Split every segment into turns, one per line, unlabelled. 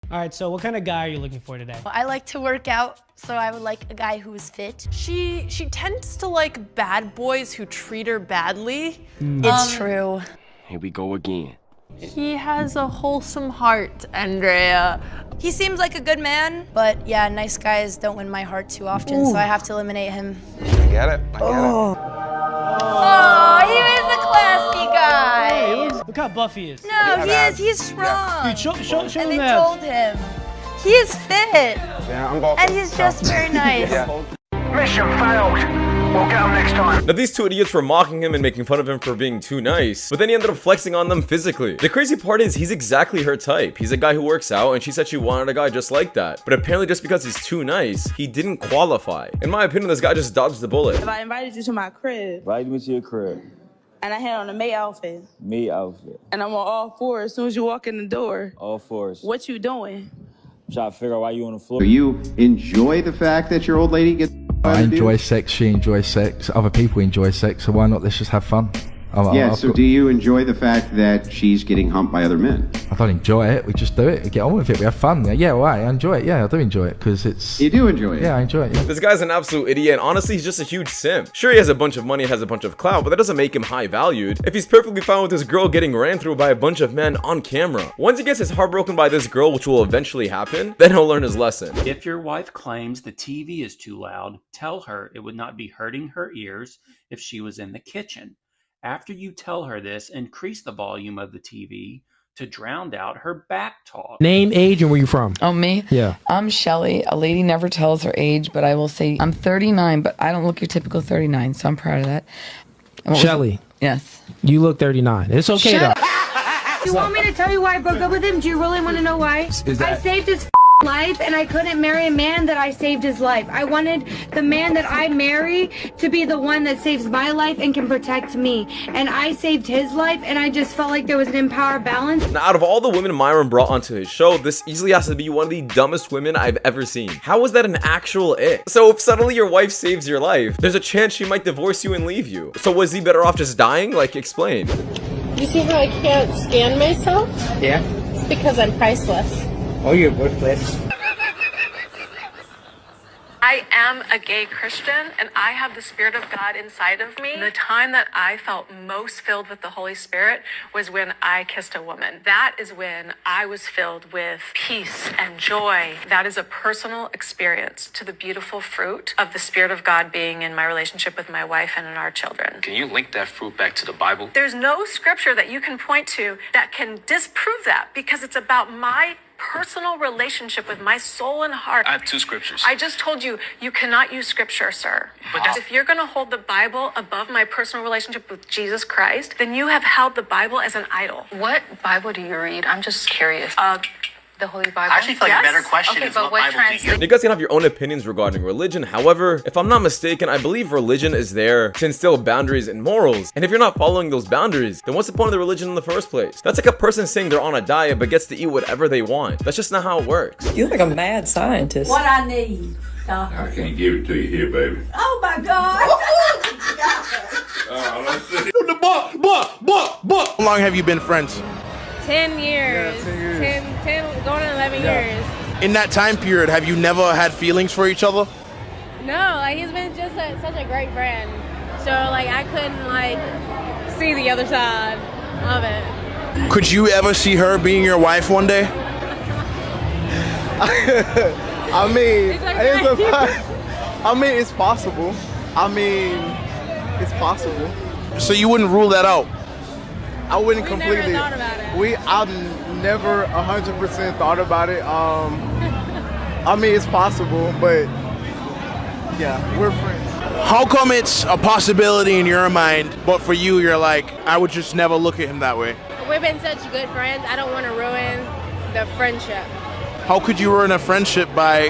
All right, so what kind of guy are you looking for today?
I like to work out, so I would like a guy who is fit.
She tends to like bad boys who treat her badly.
It's true.
Here we go again.
He has a wholesome heart, Andrea.
He seems like a good man, but yeah, nice guys don't win my heart too often, so I have to eliminate him.
I get it. I get it.
Oh, he is a classy guy.
Look how buff he is.
No, he is. He's strong.
Dude, show
And
him
they
that.
told him. He is fit.
Yeah, I'm going.
And he's just very nice.
Mission failed. We'll get him next time.
Now these two idiots were mocking him and making fun of him for being too nice, but then he ended up flexing on them physically. The crazy part is he's exactly her type. He's a guy who works out, and she said she wanted a guy just like that. But apparently just because he's too nice, he didn't qualify. In my opinion, this guy just dodged the bullet.
If I invited you to my crib.
Invite me to your crib.
And I had on a maid outfit.
Maid outfit.
And I'm on all fours as soon as you walk in the door.
All fours.
What you doing?
I'm trying to figure out why you on the floor.
Do you enjoy the fact that your old lady gets
I enjoy sex, she enjoys sex, other people enjoy sex, so why not? Let's just have fun.
So do you enjoy the fact that she's getting humped by other men?
I don't enjoy it, we just do it, we get on with it, we have fun. Yeah, well, I enjoy it, yeah, I do enjoy it, because it's...
You do enjoy it?
Yeah, I enjoy it, yeah.
This guy's an absolute idiot, and honestly, he's just a huge simp. Sure, he has a bunch of money and has a bunch of clout, but that doesn't make him high valued. If he's perfectly fine with this girl getting ran through by a bunch of men on camera, once he gets his heart broken by this girl, which will eventually happen, then he'll learn his lesson.
If your wife claims the TV is too loud, tell her it would not be hurting her ears if she was in the kitchen. After you tell her this, increase the volume of the TV to drown out her back talk.
Name, age, and where you from?
Oh, me?
Yeah.
I'm Shelly. A lady never tells her age, but I will say I'm 39, but I don't look your typical 39, so I'm proud of that.
Shelly.
Yes.
You look 39. It's okay though.
You want me to tell you why I broke up with him? Do you really want to know why? I saved his life, and I couldn't marry a man that I saved his life. I wanted the man that I marry to be the one that saves my life and can protect me. And I saved his life, and I just felt like there was an empower balance.
Now, out of all the women Myron brought onto his show, this easily has to be one of the dumbest women I've ever seen. How is that an actual it? So if suddenly your wife saves your life, there's a chance she might divorce you and leave you. So was he better off just dying? Like, explain.
You see how I can't stand myself?
Yeah.
It's because I'm priceless.
Oh, you're worthless.
I am a gay Christian, and I have the Spirit of God inside of me. The time that I felt most filled with the Holy Spirit was when I kissed a woman. That is when I was filled with peace and joy. That is a personal experience to the beautiful fruit of the Spirit of God being in my relationship with my wife and in our children.
Can you link that fruit back to the Bible?
There's no scripture that you can point to that can disprove that, because it's about my personal relationship with my soul and heart.
I have two scriptures.
I just told you, you cannot use scripture, sir. But if you're going to hold the Bible above my personal relationship with Jesus Christ, then you have held the Bible as an idol.
What Bible do you read? I'm just curious. The Holy Bible?
I actually feel like a better question is what Bible do you?
You guys can have your own opinions regarding religion. However, if I'm not mistaken, I believe religion is there to instill boundaries and morals. And if you're not following those boundaries, then what's the point of the religion in the first place? That's like a person saying they're on a diet but gets to eat whatever they want. That's just not how it works.
You're like a mad scientist.
What I need, doctor.
I can't give it to you here, baby.
Oh my God.
How long have you been friends?
10 years.
Yeah, 10 years.
10 going on 11 years.
In that time period, have you never had feelings for each other?
No, like he's been just such a great friend. So like I couldn't like see the other side of it.
Could you ever see her being your wife one day?
I mean, it's possible. It's possible.
So you wouldn't rule that out?
I wouldn't
We
completely.
never thought about it.
I've never 100% thought about it. I mean, it's possible, but yeah, we're friends.
How come it's a possibility in your mind, but for you, you're like, I would just never look at him that way?
We've been such good friends. I don't want to ruin the friendship.
How could you ruin a friendship by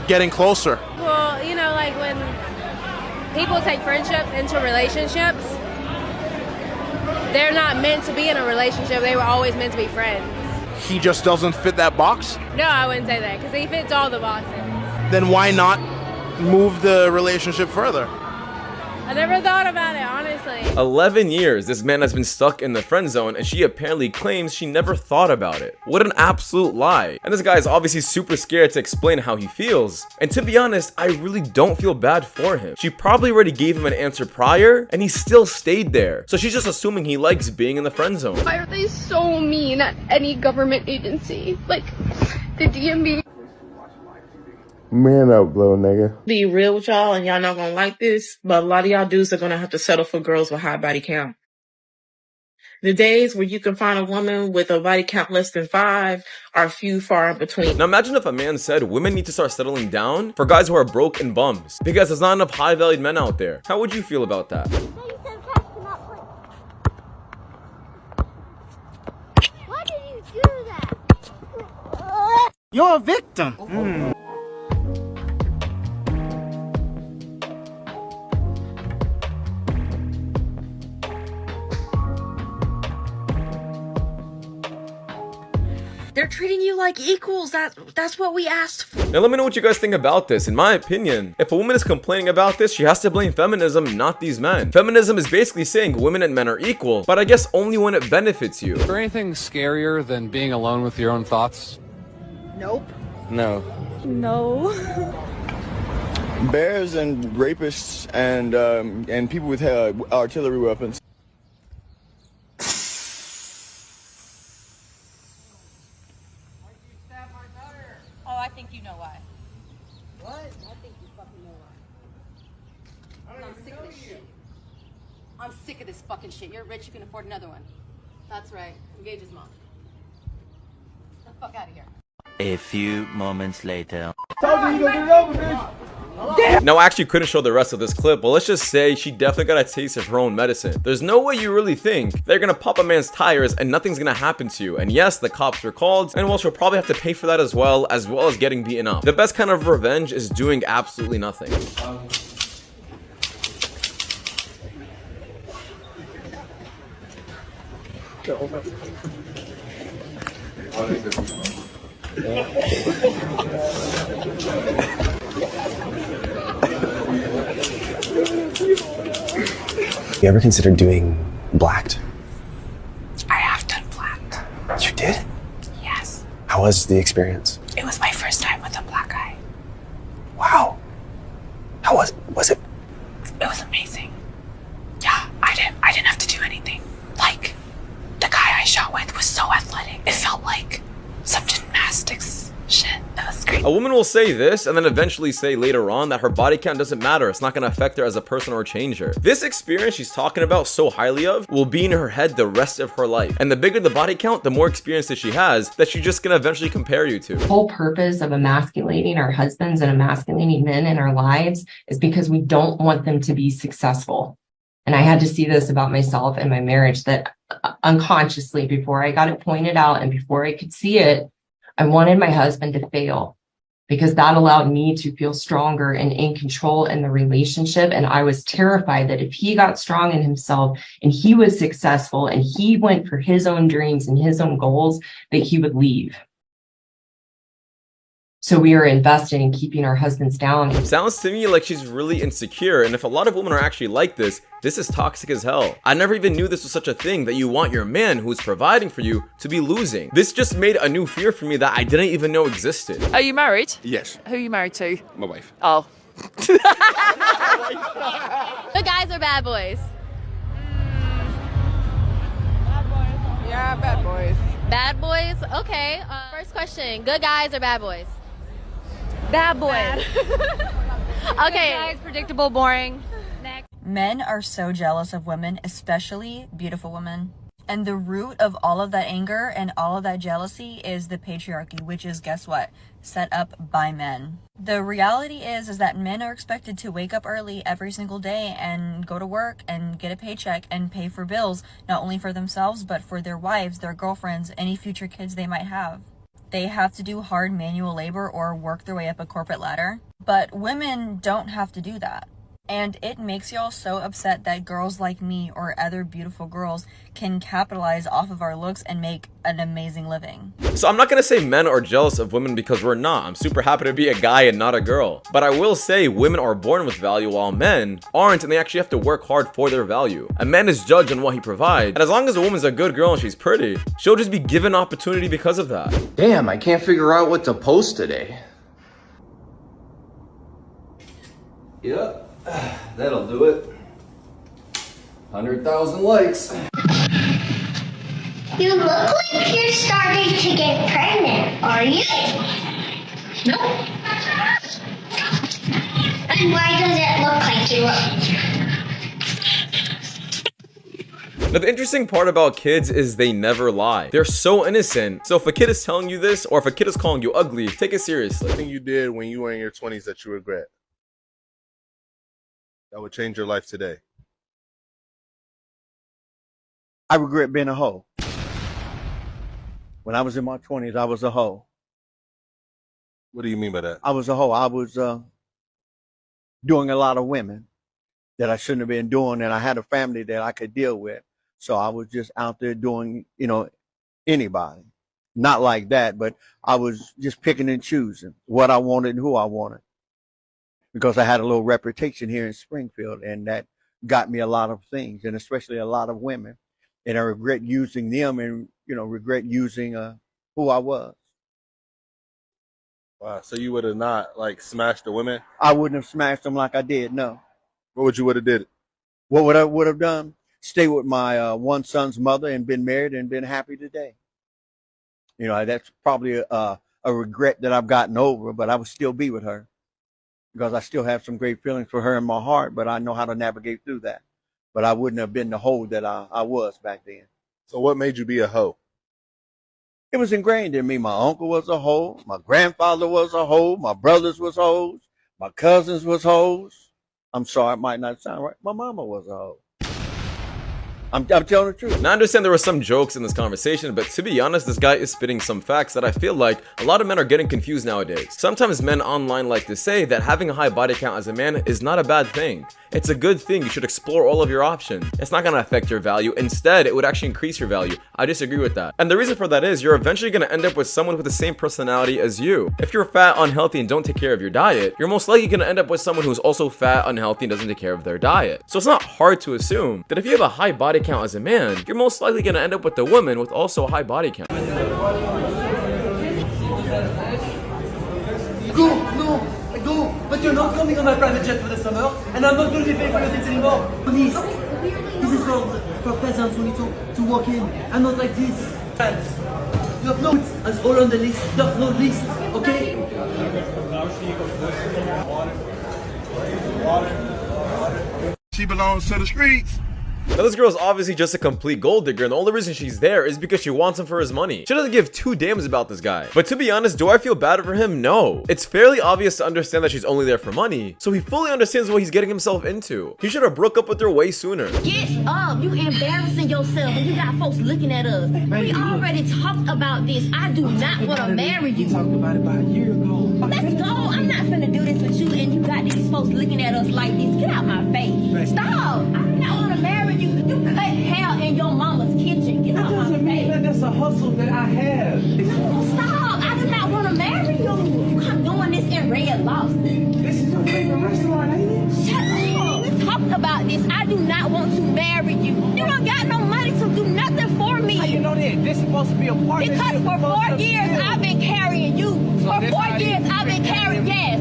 getting closer?
Well, you know, like when people take friendships into relationships, they're not meant to be in a relationship. They were always meant to be friends.
He just doesn't fit that box?
No, I wouldn't say that, because he fits all the boxes.
Then why not move the relationship further?
I never thought about it, honestly.
11 years this man has been stuck in the friend zone, and she apparently claims she never thought about it. What an absolute lie. And this guy is obviously super scared to explain how he feels. And to be honest, I really don't feel bad for him. She probably already gave him an answer prior, and he still stayed there. So she's just assuming he likes being in the friend zone.
Why are they so mean at any government agency? Like, the DMV.
Man up, little nigga.
Be real with y'all, and y'all not gonna like this, but a lot of y'all dudes are gonna have to settle for girls with high body count. The days where you can find a woman with a body count less than 5 are few far in between.
Now imagine if a man said women need to start settling down for guys who are broke and bums because there's not enough high-valued men out there. How would you feel about that?
Why did you do that?
You're a victim.
They're treating you like equals. That's what we asked for.
Now let me know what you guys think about this. In my opinion, if a woman is complaining about this, she has to blame feminism, not these men. Feminism is basically saying women and men are equal, but I guess only when it benefits you.
Is there anything scarier than being alone with your own thoughts?
Nope.
No.
No.
Bears and rapists and people with artillery weapons.
Oh, I think you know why.
What? I think you fucking know why. I'm sick of this shit. I'm sick of this fucking shit. You're rich, you can afford another one. That's right. Engage his mom. Get the fuck out of here.
A few moments later.
Now I actually couldn't show the rest of this clip, but let's just say she definitely got a taste of her own medicine. There's no way you really think they're gonna pop a man's tires and nothing's gonna happen to you. And yes, the cops were called, and well, she'll probably have to pay for that as well as getting beaten up. The best kind of revenge is doing absolutely nothing.
You ever considered doing blacked?
I have done black.
You did?
Yes.
How was the experience?
It was my first time with a black guy.
Wow. How was it?
It was amazing. Yeah, I didn't have to do anything. Like, the guy I shot with was so athletic. It felt like some gymnastics shit. That was great.
A woman will say this and then eventually say later on that her body count doesn't matter. It's not going to affect her as a person or change her. This experience she's talking about so highly of will be in her head the rest of her life. And the bigger the body count, the more experience that she has that she's just going to eventually compare you to.
The whole purpose of emasculating our husbands and emasculating men in our lives is because we don't want them to be successful. And I had to see this about myself and my marriage, that unconsciously, before I got it pointed out and before I could see it, I wanted my husband to fail, because that allowed me to feel stronger and in control in the relationship. And I was terrified that if he got strong in himself and he was successful and he went for his own dreams and his own goals, that he would leave. So we are invested in keeping our husbands down.
Sounds to me like she's really insecure, and if a lot of women are actually like this is toxic as hell. I never even knew this was such a thing, that you want your man who's providing for you to be losing. This just made a new fear for me that I didn't even know existed.
Are you married?
Yes.
Who are you married to?
My wife.
Oh.
Good guys or bad boys?
Yeah, bad boys.
Bad boys? Okay. First question. Good guys or bad boys?
Bad boys.
Okay. Guys, predictable, boring. Next.
Men are so jealous of women, especially beautiful women. And the root of all of that anger and all of that jealousy is the patriarchy, which is, guess what? Set up by men. The reality is that men are expected to wake up early every single day and go to work and get a paycheck and pay for bills, not only for themselves, but for their wives, their girlfriends, any future kids they might have. They have to do hard manual labor or work their way up a corporate ladder. But women don't have to do that. And it makes y'all so upset that girls like me or other beautiful girls can capitalize off of our looks and make an amazing living.
So I'm not gonna say men are jealous of women because we're not. I'm super happy to be a guy and not a girl. But I will say women are born with value while men aren't, and they actually have to work hard for their value. A man is judged on what he provides, and as long as a woman's a good girl and she's pretty, she'll just be given opportunity because of that.
Damn, I can't figure out what to post today. Yep, that'll do it. 100,000 likes.
You look like you're starting to get pregnant, are you? No. And why does it look like you are?
Now the interesting part about kids is they never lie. They're so innocent. So if a kid is telling you this, or if a kid is calling you ugly, take it seriously.
Something you did when you were in your 20s that you regret. That would change your life today.
I regret being a hoe. When I was in my 20s, I was a hoe.
What do you mean by that?
I was a hoe. I was doing a lot of women that I shouldn't have been doing, and I had a family that I could deal with. So I was just out there doing, anybody. Not like that, but I was just picking and choosing what I wanted and who I wanted. Because I had a little reputation here in Springfield, and that got me a lot of things, and especially a lot of women. And I regret using them and, regret using who I was.
Wow, so you would have not, smashed the women?
I wouldn't have smashed them like I did, no.
What would you would have did?
What would I would have done? Stay with my one son's mother and been married and been happy today. That's probably a regret that I've gotten over, but I would still be with her. Because I still have some great feelings for her in my heart, but I know how to navigate through that. But I wouldn't have been the hoe that I was back then.
So what made you be a hoe?
It was ingrained in me. My uncle was a hoe. My grandfather was a hoe. My brothers was hoes. My cousins was hoes. I'm sorry, it might not sound right. My mama was a hoe. I'm telling the truth.
Now I understand there were some jokes in this conversation, but to be honest, this guy is spitting some facts that I feel like a lot of men are getting confused nowadays. Sometimes men online like to say that having a high body count as a man is not a bad thing. It's a good thing. You should explore all of your options. It's not going to affect your value. Instead, it would actually increase your value. I disagree with that. And the reason for that is you're eventually going to end up with someone with the same personality as you. If you're fat, unhealthy, and don't take care of your diet, you're most likely going to end up with someone who's also fat, unhealthy, and doesn't take care of their diet. So it's not hard to assume that if you have a high body count as a man, you're most likely going to end up with a woman with also a high body count.
Go, but you're not coming on my private jet for the summer, and I'm not going to be paying for your dates anymore. Please, this is for peasants who need to walk in. I'm not like this. You have no as all on the list. There's no list, okay?
She belongs to the streets.
Now this girl is obviously just a complete gold digger, and the only reason she's there is because she wants him for his money. She doesn't give two damns about this guy. But to be honest, do I feel bad for him? No. It's fairly obvious to understand that she's only there for money, so he fully understands what he's getting himself into. He should have broke up with her way sooner.
Get up! You embarrassing yourself and you got folks looking at us. We already talked about this. I do not want to marry you.
We talked about it about a year ago.
Let's go. I'm not finna do this with you and you got these folks looking at us like this. Get out my face. Stop! I do not want to marry you. You cut hair in your mama's kitchen. Get out my face.
That's a hustle that I have.
No, stop! I do not want to marry you. I'm doing this in Red Lobster.
This is your favorite restaurant, ain't it?
Shut up! We talked about this. I do not want to marry you. You don't got no money to do nothing for me.
How you know that? This is supposed to be a partnership.
Because for 4 years I've been carrying you. For 4 years I've been carrying, yes.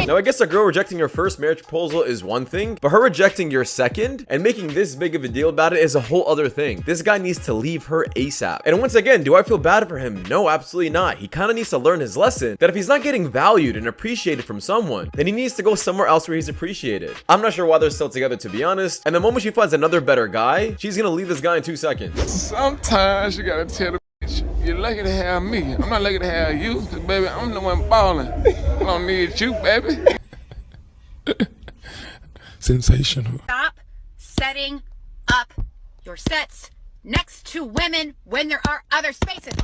Now I guess a girl rejecting your first marriage proposal is one thing, but her rejecting your second and making this big of a deal about it is a whole other thing. This guy needs to leave her ASAP. And once again, do I feel bad for him? No, absolutely not. He kind of needs to learn his lesson that if he's not getting valued and appreciated from someone, then he needs to go somewhere else where he's appreciated. I'm not sure why they're still together, to be honest. And the moment she finds another better guy, she's gonna leave this guy in 2 seconds.
Sometimes you gotta tell the bitch, you're lucky to have me. I'm not lucky to have you, cause baby, I'm the one balling. I don't need you, baby.
Sensational.
Stop setting up your sets next to women when there are other spaces.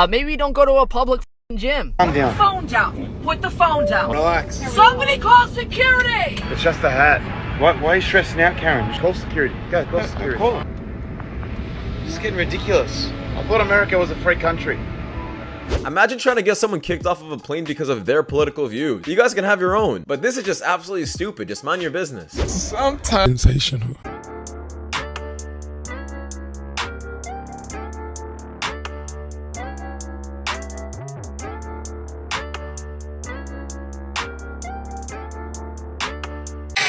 Maybe don't go to a public
gym.
Calm down.
Phone down. Put the phone down.
Relax.
Somebody call security.
It's just a hat. Why are you stressing out, Karen? Just call security. Go, call security. Call them. This is getting ridiculous. I thought America was a free country.
Imagine trying to get someone kicked off of a plane because of their political views. You guys can have your own, but this is just absolutely stupid. Just mind your business.
Sometimes sensational.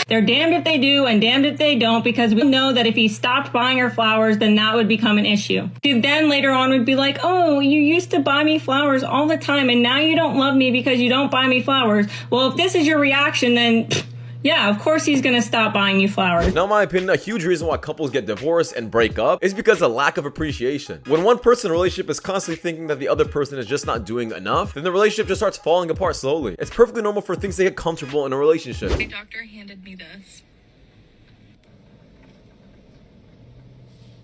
They're damned if they do and damned if they don't, because we know that if he stopped buying her flowers, then that would become an issue. She then later on would be like, oh, you used to buy me flowers all the time and now you don't love me because you don't buy me flowers. Well, if this is your reaction, then yeah, of course he's gonna stop buying you flowers.
Now, in my opinion, a huge reason why couples get divorced and break up is because of lack of appreciation. When one person in a relationship is constantly thinking that the other person is just not doing enough, then the relationship just starts falling apart slowly. It's perfectly normal for things to get comfortable in a relationship.
My doctor handed me this.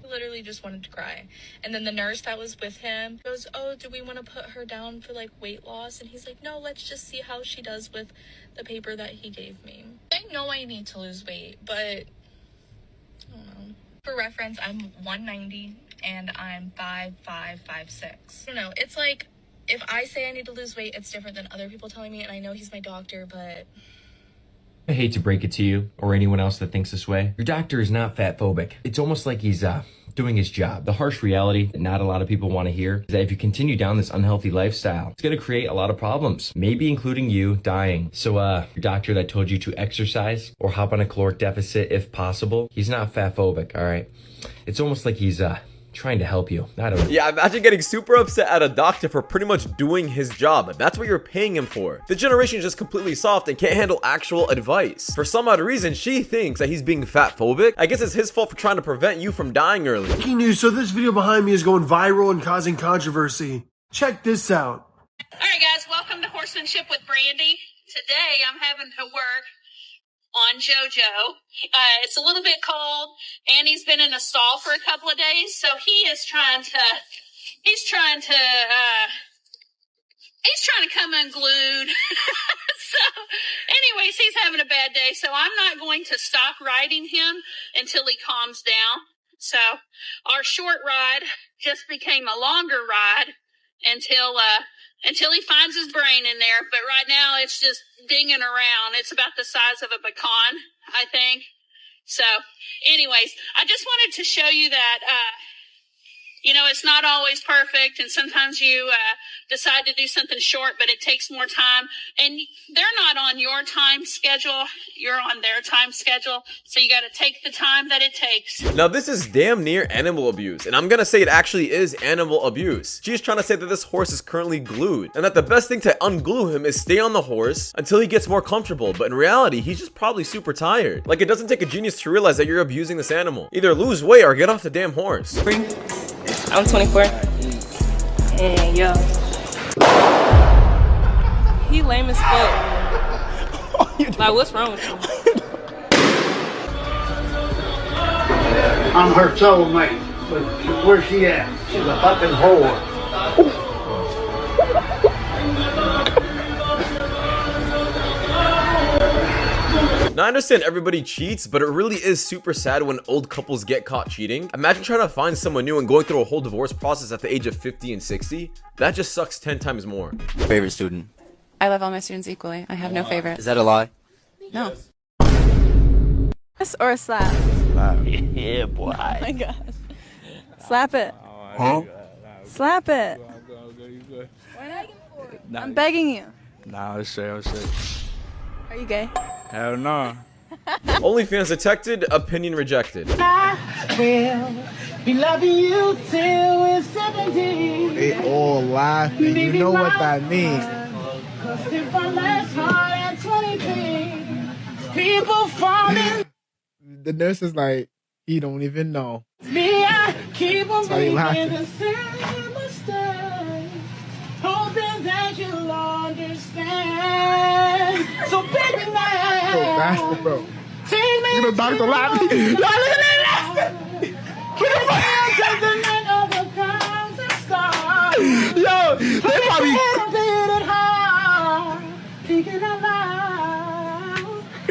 Literally just wanted to cry. And then the nurse that was with him goes, oh, do we want to put her down for like weight loss? And he's like, no, let's just see how she does with the paper that he gave me. I know I need to lose weight, but I don't know. For reference, I'm 190 and I'm 5'5", 5'6". I don't know. It's like, if I say I need to lose weight, it's different than other people telling me, and I know he's my doctor, but
I hate to break it to you or anyone else that thinks this way. Your doctor is not fat phobic. It's almost like he's doing his job. The harsh reality that not a lot of people want to hear is that if you continue down this unhealthy lifestyle, it's going to create a lot of problems, maybe including you dying. So your doctor that told you to exercise or hop on a caloric deficit if possible, he's not fat phobic, all right? It's almost like he's trying to help you. I don't know.
Yeah, imagine getting super upset at a doctor for pretty much doing his job. That's what you're paying him for. The generation is just completely soft and can't handle actual advice. For some odd reason, she thinks that he's being fat phobic. I guess it's his fault for trying to prevent you from dying early.
Breaking news, so this video behind me is going viral and causing controversy. Check this out.
Alright guys, welcome to Horsemanship with Brandy. Today I'm having to work on JoJo. It's a little bit cold. Annie's been in a stall for a couple of days, so he's trying to come unglued. So anyways, he's having a bad day, so I'm not going to stop riding him until he calms down. So our short ride just became a longer ride until he finds his brain in there. But right now it's just dinging around. It's about the size of a pecan, I think. So anyways, I just wanted to show you that, you know, it's not always perfect, and sometimes you decide to do something short, but it takes more time, and they're not on your time schedule, you're on their time schedule, so you got to take the time that it takes.
Now, this is damn near animal abuse, and I'm gonna say it actually is animal abuse. She's trying to say that this horse is currently glued, and that the best thing to unglue him is stay on the horse until he gets more comfortable, but in reality, he's just probably super tired. Like, it doesn't take a genius to realize that you're abusing this animal. Either lose weight or get off the damn horse.
I'm 24. And yo. He lame as fuck. Like, what's wrong with him?
I'm her soulmate, but where's she at? She's a fucking whore.
Now, I understand everybody cheats, but it really is super sad when old couples get caught cheating. Imagine trying to find someone new and going through a whole divorce process at the age of 50 and 60. That just sucks 10 times more.
Favorite student?
I love all my students equally. I have no favorite.
Is that a lie?
No.
Or a slap.
Yeah, boy.
Oh my gosh. Slap it. Huh? Slap it. I'm begging you.
Nah, I'm straight.
Are you gay?
Hell no.
OnlyFans detected, opinion rejected.
I will be loving you till we're 70.
They all laughing. You know what that means.
Cause if I last hard at 23, people falling.
The nurse is like, he don't even know.
Me, I keep on making
laughing.
the same mistake, hoping that you'll understand. So baby, now,
Yo, bastard, bro.
take me.
You know, Dr. Laughing.
Take the night of the comes and stars.
Yo, they probably.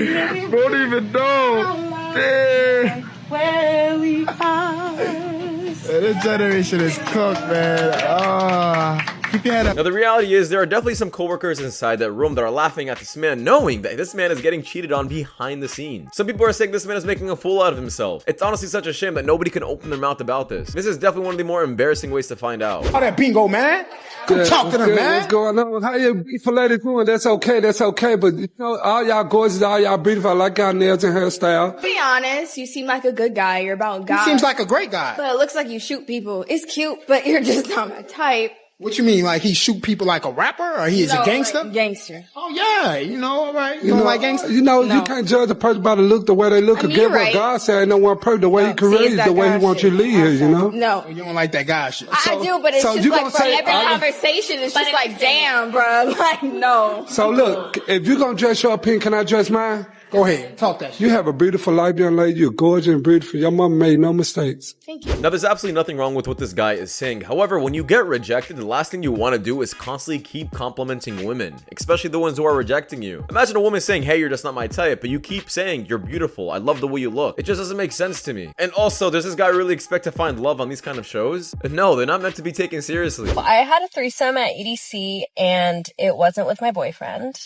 Don't even know. Damn.
Where we are.
This generation is cooked, man. Keep your head up.
Now the reality is there are definitely some coworkers inside that room that are laughing at this man, knowing that this man is getting cheated on behind the scenes. Some people are saying this man is making a fool out of himself. It's honestly such a shame that nobody can open their mouth about this. This is definitely one of the more embarrassing ways to find out.
Oh, that bingo, man. Come talk to them, man.
What's going on? How you beautiful lady doing? That's okay. That's okay. But you know, all y'all gorgeous, all y'all beautiful. I like y'all nails and hairstyle.
Be honest, you seem like a good guy. You're about God.
He seems like a great guy.
But it looks like you shoot people. It's cute, but you're just not my type.
What you mean? Like he shoot people like a rapper, or he is a gangster?
Like gangster.
Oh yeah, you know, all right. You don't like gangsters?
You know, you can't judge a person by the look, the way they look. Again, what God said, ain't no one person. The way He created, the way He wants you to live here. You know.
No,
you don't like that guy shit.
I do, but it's just like for every conversation, it's just like, damn, bro. Like no.
So look, if you're gonna dress your opinion, can I dress mine?
Go ahead, talk that shit.
You have a beautiful life, young lady. You're gorgeous and beautiful. Your mama made no mistakes.
Thank you.
Now, there's absolutely nothing wrong with what this guy is saying. However, when you get rejected, the last thing you want to do is constantly keep complimenting women, especially the ones who are rejecting you. Imagine a woman saying, hey, you're just not my type, but you keep saying, you're beautiful. I love the way you look. It just doesn't make sense to me. And also, does this guy really expect to find love on these kind of shows? No, they're not meant to be taken seriously.
I had a threesome at EDC, and it wasn't with my boyfriend.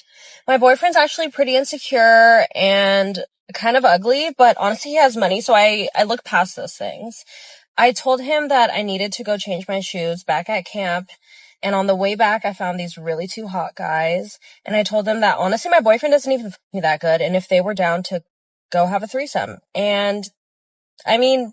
My boyfriend's actually pretty insecure and kind of ugly, but honestly, he has money, so I look past those things. I told him that I needed to go change my shoes back at camp, and on the way back, I found these really two hot guys, and I told them that honestly, my boyfriend doesn't even f me that good, and if they were down to go have a threesome. And I mean,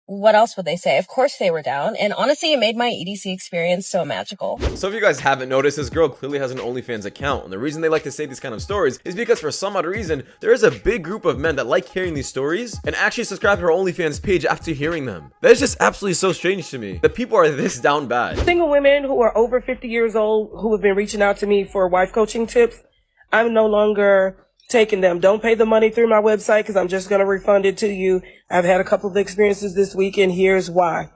what else would they say? Of course they were down, and honestly, it made my EDC experience so magical.
So if you guys haven't noticed, this girl clearly has an OnlyFans account, and the reason they like to say these kind of stories is because for some odd reason, there is a big group of men that like hearing these stories and actually subscribe to her OnlyFans page after hearing them. That is just absolutely so strange to me, that people are this down bad.
Single women who are over 50 years old who have been reaching out to me for wife coaching tips, I'm no longer taking them. Don't pay the money through my website because I'm just going to refund it to you. I've had a couple of experiences this week, and here's why.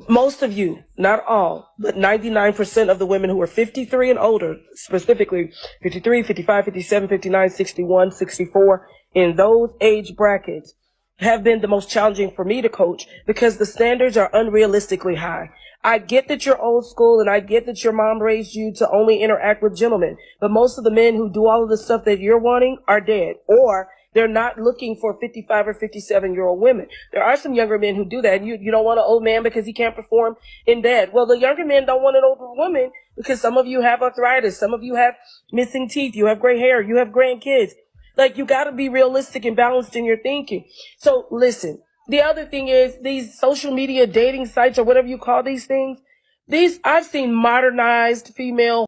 Most of you, not all, but 99% of the women who are 53 and older, specifically 53, 55, 57, 59, 61, 64, in those age brackets, have been the most challenging for me to coach because the standards are unrealistically high. I get that you're old school and I get that your mom raised you to only interact with gentlemen, but most of the men who do all of the stuff that you're wanting are dead, or they're not looking for 55 or 57-year-old women. There are some younger men who do that. You don't want an old man because he can't perform in bed. Well, the younger men don't want an older woman because some of you have arthritis, some of you have missing teeth, you have gray hair, you have grandkids. Like, you got to be realistic and balanced in your thinking. So listen, the other thing is these social media dating sites or whatever you call these things, I've seen modernized female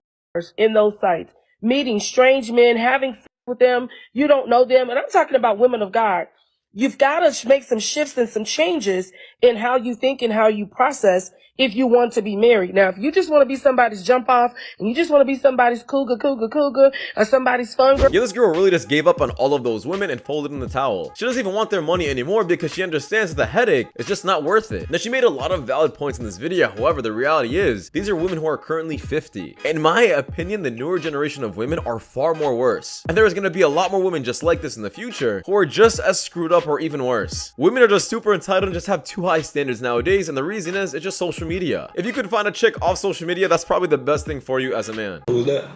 in those sites, meeting strange men, having sex with them. You don't know them. And I'm talking about women of God. You've got to make some shifts and some changes in how you think and how you process if you want to be married. Now, if you just want to be somebody's jump off and you just want to be somebody's cougar, or somebody's fun girl.
Yeah, this girl really just gave up on all of those women and folded in the towel. She doesn't even want their money anymore because she understands that the headache is just not worth it. Now, she made a lot of valid points in this video. However, the reality is these are women who are currently 50. In my opinion, the newer generation of women are far more worse. And there is going to be a lot more women just like this in the future who are just as screwed up or even worse. Women are just super entitled and just have too high standards nowadays, and the reason is it's just social media. If you could find a chick off social media, that's probably the best thing for you as a man.
Who was that?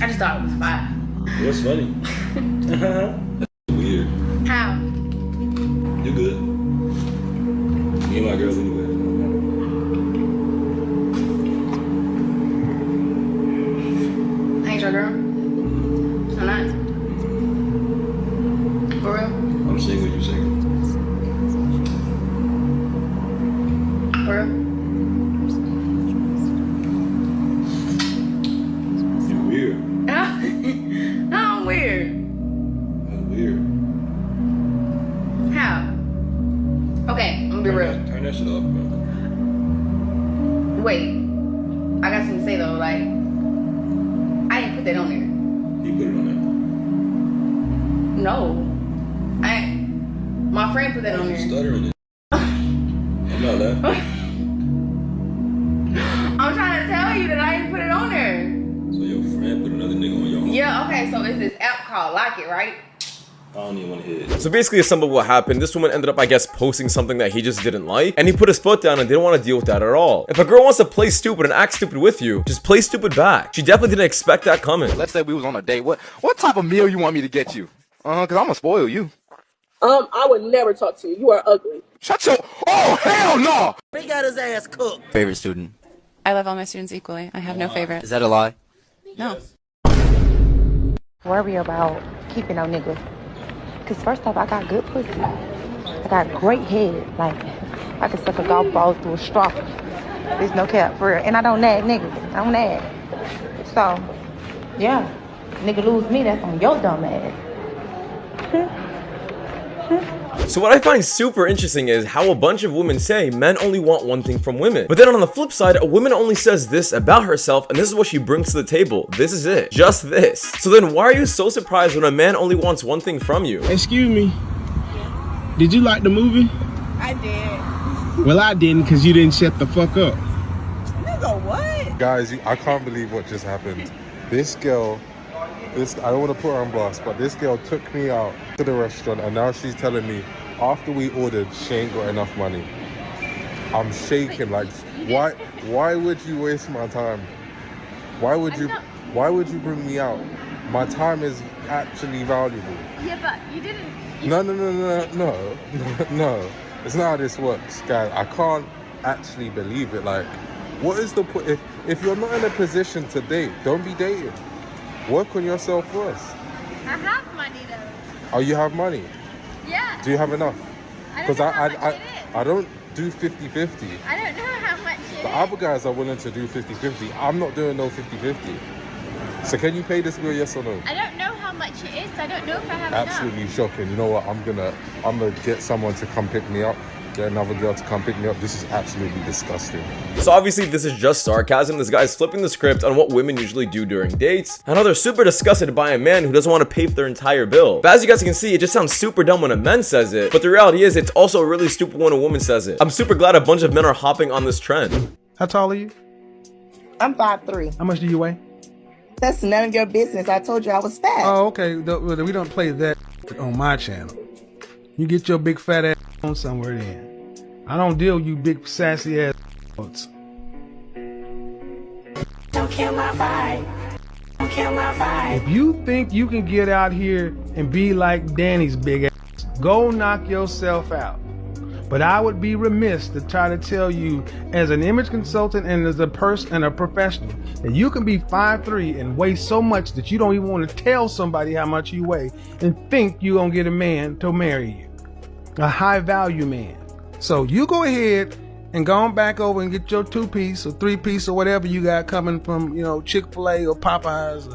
I just thought it was fine.
What's funny? That's weird.
How?
You good? Me and my girls anyway.
I ain't your girl. I'm not. For real?
I'm single, you single.
For real?
You're weird.
No, I'm weird.
That's weird.
How? Okay, I'm gonna be real.
Turn that shit off, bro.
Wait, I got something to say though. Like, I didn't put that on there.
You put it on there.
No, my friend put that on there.
You're stuttering it. I'm not laughing.
I'm trying to tell you that I didn't put it on there.
So your friend put another nigga on your home?
Yeah, okay, so it's this app called Like It, right?
I don't even want to hear it.
So basically, a sum of what happened, this woman ended up, I guess, posting something that he just didn't like, and he put his foot down and didn't want to deal with that at all. If a girl wants to play stupid and act stupid with you, just play stupid back. She definitely didn't expect that coming.
Let's say we was on a date. What type of meal you want me to get you? Cause I'm gonna spoil you.
I would never talk to you. You are ugly.
Shut your... Oh, hell no!
He got his ass cooked.
Favorite student?
I love all my students equally. I have no favorite.
Is that a lie?
No.
Worry about keeping no nigga. Cause first off, I got good pussy. I got great head. Like, I can suck a golf ball through a straw. There's no cap for real. And I don't nag niggas. I don't nag. So, yeah. Nigga lose me, that's on your dumb ass.
So what I find super interesting is how a bunch of women say men only want one thing from women. But then on the flip side, a woman only says this about herself, and this is what she brings to the table. This is it. Just this. So then why are you so surprised when a man only wants one thing from you?
Excuse me. Did you like the movie?
I did.
Well, I didn't, because you didn't shut the fuck up.
Nigga, what?
Guys, I can't believe what just happened. This girl, I don't want to put her on blast, but this girl took me out to the restaurant, and now she's telling me after we ordered, she ain't got enough money. I'm shaking. Like, why would you waste my time? Why would you bring me out? My time is actually valuable.
Yeah, but you didn't.
No. It's not how this works, guys. I can't actually believe it. Like, what is the point? If you're not in a position to date, don't be dating. Work on yourself first.
I have money though.
Oh, you have money?
Yeah.
Do you have enough?
Because
I don't do 50-50.
I don't know how much it is.
The other guys are willing to do 50-50. I'm not doing no 50-50. So can you pay this bill, yes or no?
I don't know how much it is. So I don't know if I have
Absolutely
enough.
shocking. You know what? I'm gonna get someone to come pick me up. Get another girl to come pick me up. This is absolutely disgusting.
So obviously this is just sarcasm. This guy's flipping the script on what women usually do during dates. I know they're super disgusted by a man who doesn't want to pay for their entire bill. But as you guys can see, it just sounds super dumb when a man says it. But the reality is, it's also really stupid when a woman says it. I'm super glad a bunch of men are hopping on this trend.
How tall are you?
I'm 5'3".
How much do you weigh?
That's none of your business. I told you I was fat.
Oh, okay. We don't play that on my channel. You get your big fat ass on somewhere then. I don't deal with you big sassy ass.
Don't kill my vibe. Don't kill my vibe.
If you think you can get out here and be like Danny's big ass, go knock yourself out. But I would be remiss to try to tell you as an image consultant and as a person and a professional that you can be 5'3" and weigh so much that you don't even want to tell somebody how much you weigh and think you're going to get a man to marry you. A high value man. So you go ahead and go on back over and get your 2-piece or 3-piece or whatever you got coming from, Chick-fil-A or Popeyes.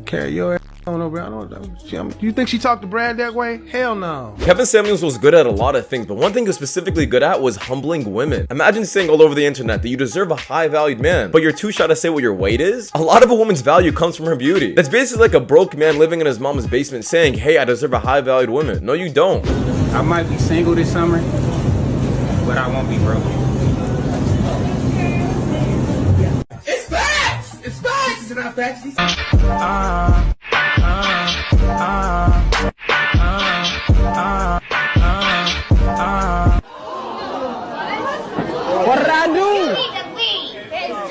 Carry your ass on over. I don't know. You think she talked to Brad that way? Hell no.
Kevin Samuels was good at a lot of things, but one thing he was specifically good at was humbling women. Imagine saying all over the internet that you deserve a high-valued man, but you're too shy to say what your weight is? A lot of a woman's value comes from her beauty. That's basically like a broke man living in his mom's basement saying, hey, I deserve a high-valued woman. No, you don't.
I might be single this summer, but I won't be broke.
It's facts. It's facts. It's not facts. What did I do?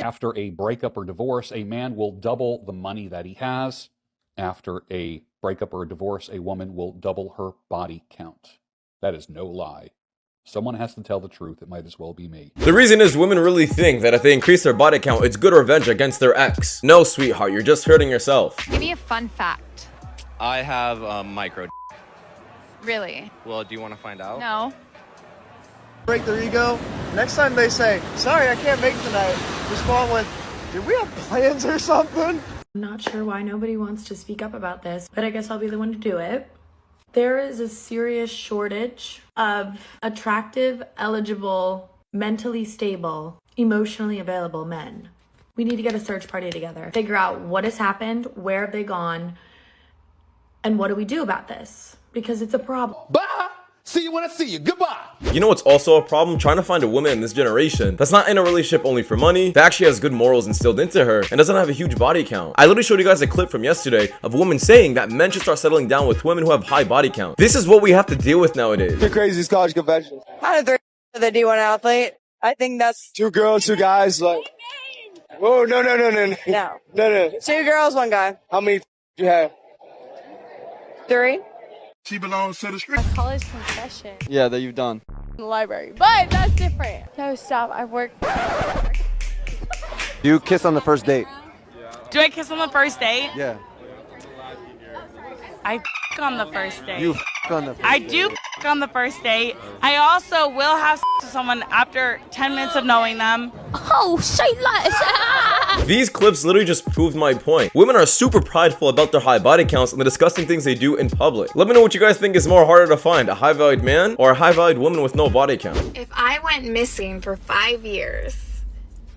After a breakup or divorce, a man will double the money that he has. After a breakup or a divorce, a woman will double her body count. That is no lie. Someone has to tell the truth. It might as well be me.
The reason is women really think that if they increase their body count, it's good revenge against their ex. No, sweetheart, you're just hurting yourself.
Give me a fun fact.
I have a micro.
Really?
Well, do you want to find out?
No.
Break their ego. Next time they say, sorry, I can't make tonight, respond with, did we have plans or something?
I'm not sure why nobody wants to speak up about this, but I guess I'll be the one to do it. There is a serious shortage of attractive, eligible, mentally stable, emotionally available men. We need to get a search party together, figure out what has happened, where have they gone, and what do we do about this? Because it's a problem.
Bye!
See you when I see you. Goodbye.
You know what's also a problem? Trying to find a woman in this generation that's not in a relationship only for money, that actually has good morals instilled into her, and doesn't have a huge body count. I literally showed you guys a clip from yesterday of a woman saying that men should start settling down with women who have high body count. This is what we have to deal with nowadays.
The craziest college confessions.
Out of the D1 athlete, I think that's
2 girls, 2 guys, like. Whoa, no.
no. 2 girls, 1 guy.
How many do you have?
3.
She belongs to the street.
A college confession
Yeah, that you've done.
in the library, but that's different. No, stop. I work.
Do you kiss on the first date?
Do I kiss on the first date?
Yeah.
I on the first date.
You on the first
I
date.
do on the first date. I also will have with someone after 10 minutes of knowing them.
Oh, say less.
These clips literally just proved my point. Women are super prideful about their high body counts and the disgusting things they do in public. Let me know what you guys think is more harder to find, a high-valued man or a high-valued woman with no body count.
If I went missing for 5 years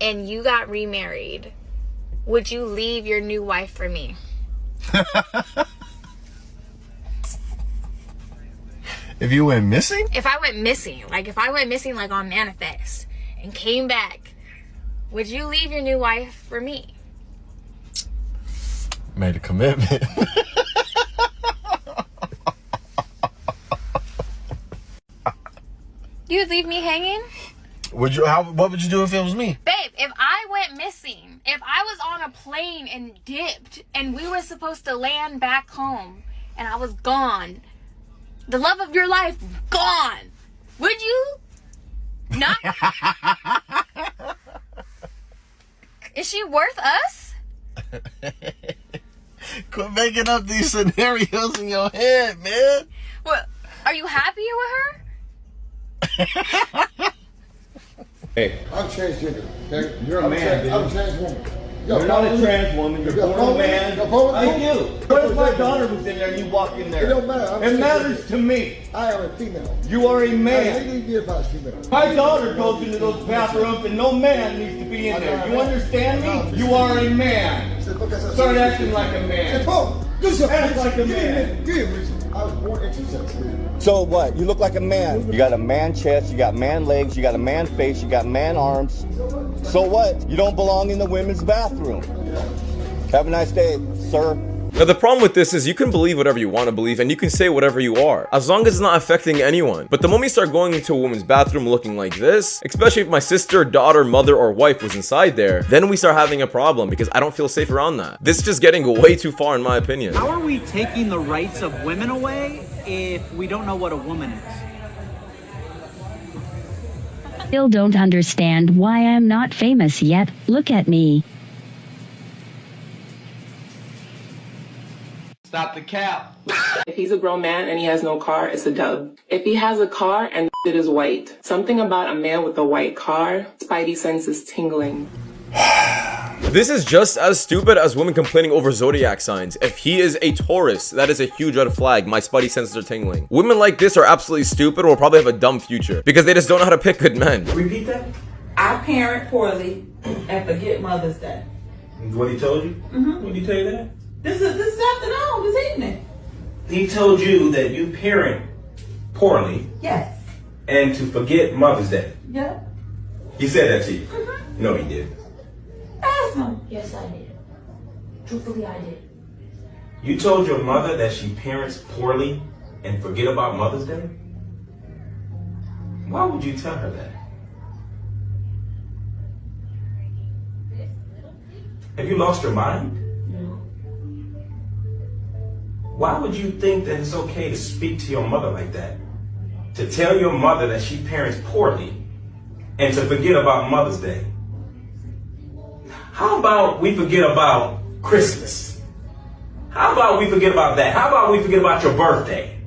and you got remarried, would you leave your new wife for me?
If you went missing?
If I went missing, like on Manifest and came back, would you leave your new wife for me?
Made a commitment.
You would leave me hanging?
Would you? What would you do if it was me?
Babe, if I went missing, if I was on a plane and dipped and we were supposed to land back home and I was gone, the love of your life gone, would you not? Is she worth us?
Quit making up these scenarios in your head, man.
What? Are you happier with her?
Hey. I'm transgender. Okay? You're a man, dude. I'm a trans woman.
You're not a trans woman. You're born a man. I do. What if my daughter was in there and you walk in there?
It don't matter.
It matters to me.
I am a female.
You are a man.
I legally identify as female.
My daughter goes into those bathrooms and no man needs to be in there. You understand me? You are a man. Start acting like a man. Act like a man.
I was born intersex.
So what? You look like a man. You got a man chest, you got man legs, you got a man face, you got man arms. So what? You don't belong in the women's bathroom. Have a nice day, sir.
Now the problem with this is you can believe whatever you want to believe and you can say whatever you are, as long as it's not affecting anyone. But the moment you start going into a woman's bathroom looking like this, especially if my sister, daughter, mother, or wife was inside there, then we start having a problem because I don't feel safe around that. This is just getting way too far in my opinion.
How are we taking the rights of women away if we don't know what a woman is?
Still don't understand why I'm not famous yet. Look at me.
Stop the cap.
If he's a grown man and he has no car, it's a dub. If he has a car and it is white, something about a man with a white car, spidey senses tingling.
This is just as stupid as women complaining over zodiac signs. If he is a Taurus, that is a huge red flag. My spidey senses are tingling. Women like this are absolutely stupid or will probably have a dumb future because they just don't know how to pick good men.
Repeat that. I parent poorly and forget Mother's Day.
What he told you?
Mm-hmm.
What did he tell you that?
This afternoon, this evening.
He told you that you parent poorly.
Yes.
And to forget Mother's Day.
Yeah.
He said that to you? Mm-hmm. No, he didn't.
Ask him. Yes, I did. Truthfully, I did.
You told your mother that she parents poorly and forget about Mother's Day? Why would you tell her that? Have you lost your mind?
No.
Why would you think that it's okay to speak to your mother like that? To tell your mother that she parents poorly and to forget about Mother's Day? How about we forget about Christmas? How about we forget about that? How about we forget about your birthday?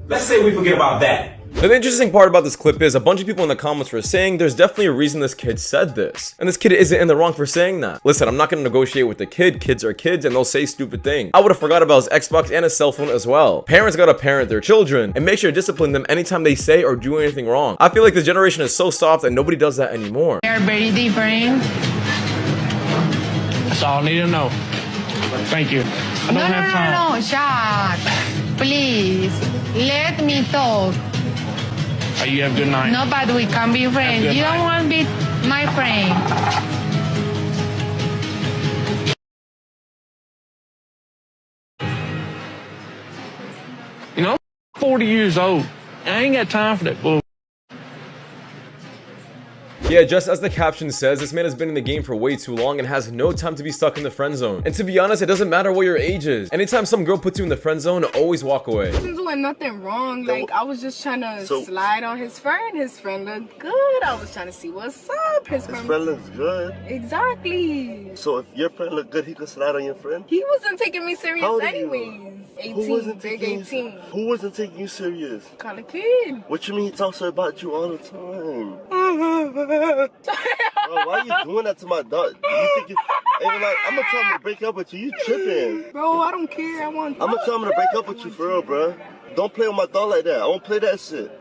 Let's say we forget about that.
Now, the interesting part about this clip is a bunch of people in the comments were saying there's definitely a reason this kid said this. And this kid isn't in the wrong for saying that. Listen, I'm not going to negotiate with the kid. Kids are kids and they'll say stupid things. I would have forgot about his Xbox and his cell phone as well. Parents gotta parent their children and make sure to discipline them anytime they say or do anything wrong. I feel like the generation is so soft and nobody does that anymore.
They're very different.
That's all I need to know. Thank you. I don't have time.
No, Shaq. Please, let me talk.
Hey, you have a good night.
No, but we can be friends.
good
You don't
night.
want to be my friend.
You know, I'm 40 years old. I ain't got time for that bull.
Yeah, just as the caption says, this man has been in the game for way too long and has no time to be stuck in the friend zone. And to be honest, it doesn't matter what your age is. Anytime some girl puts you in the friend zone, always walk away.
I wasn't doing nothing wrong. Like, I was just trying to slide on his friend. His friend looked good. I was trying to see what's up. His friend
looks good.
Exactly.
So if your friend looked good, he could slide on your friend?
He wasn't taking me serious
How old are you?
anyways. 18.
Who wasn't
Big
taking
18.
Who wasn't taking you serious?
Kind of kid.
What you mean he talks about you all the time? Bro, why you doing that to my dog? You think you, and like, I'm gonna tell him to break up with you. You tripping?
Bro, I don't care. I'm
gonna tell him to break up with you for real, bro. Don't play with my dog like that. I won't play that shit.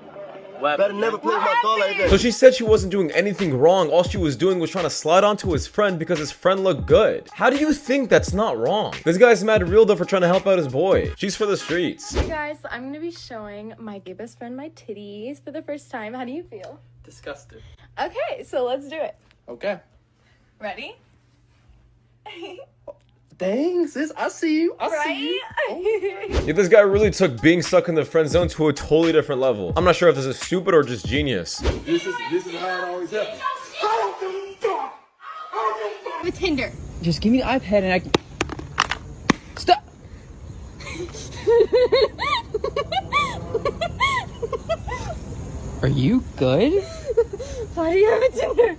Better never play with my dog like that.
So she said she wasn't doing anything wrong. All she was doing was trying to slide onto his friend because his friend looked good. How do you think that's not wrong? This guy's mad real though for trying to help out his boy. She's for the streets.
Hey guys, I'm gonna be showing my gay best friend my titties for the first time. How do you feel?
Disgusted.
Okay, so let's do it.
Okay.
Ready?
Dang, sis, I see you. I see you.
Yeah, this guy really took being stuck in the friend zone to a totally different level. I'm not sure if this is stupid or just genius.
This is how it always happens.
With Tinder.
Just give me the iPad and I can... Stop! Are you good?
Why do you have a Tinder?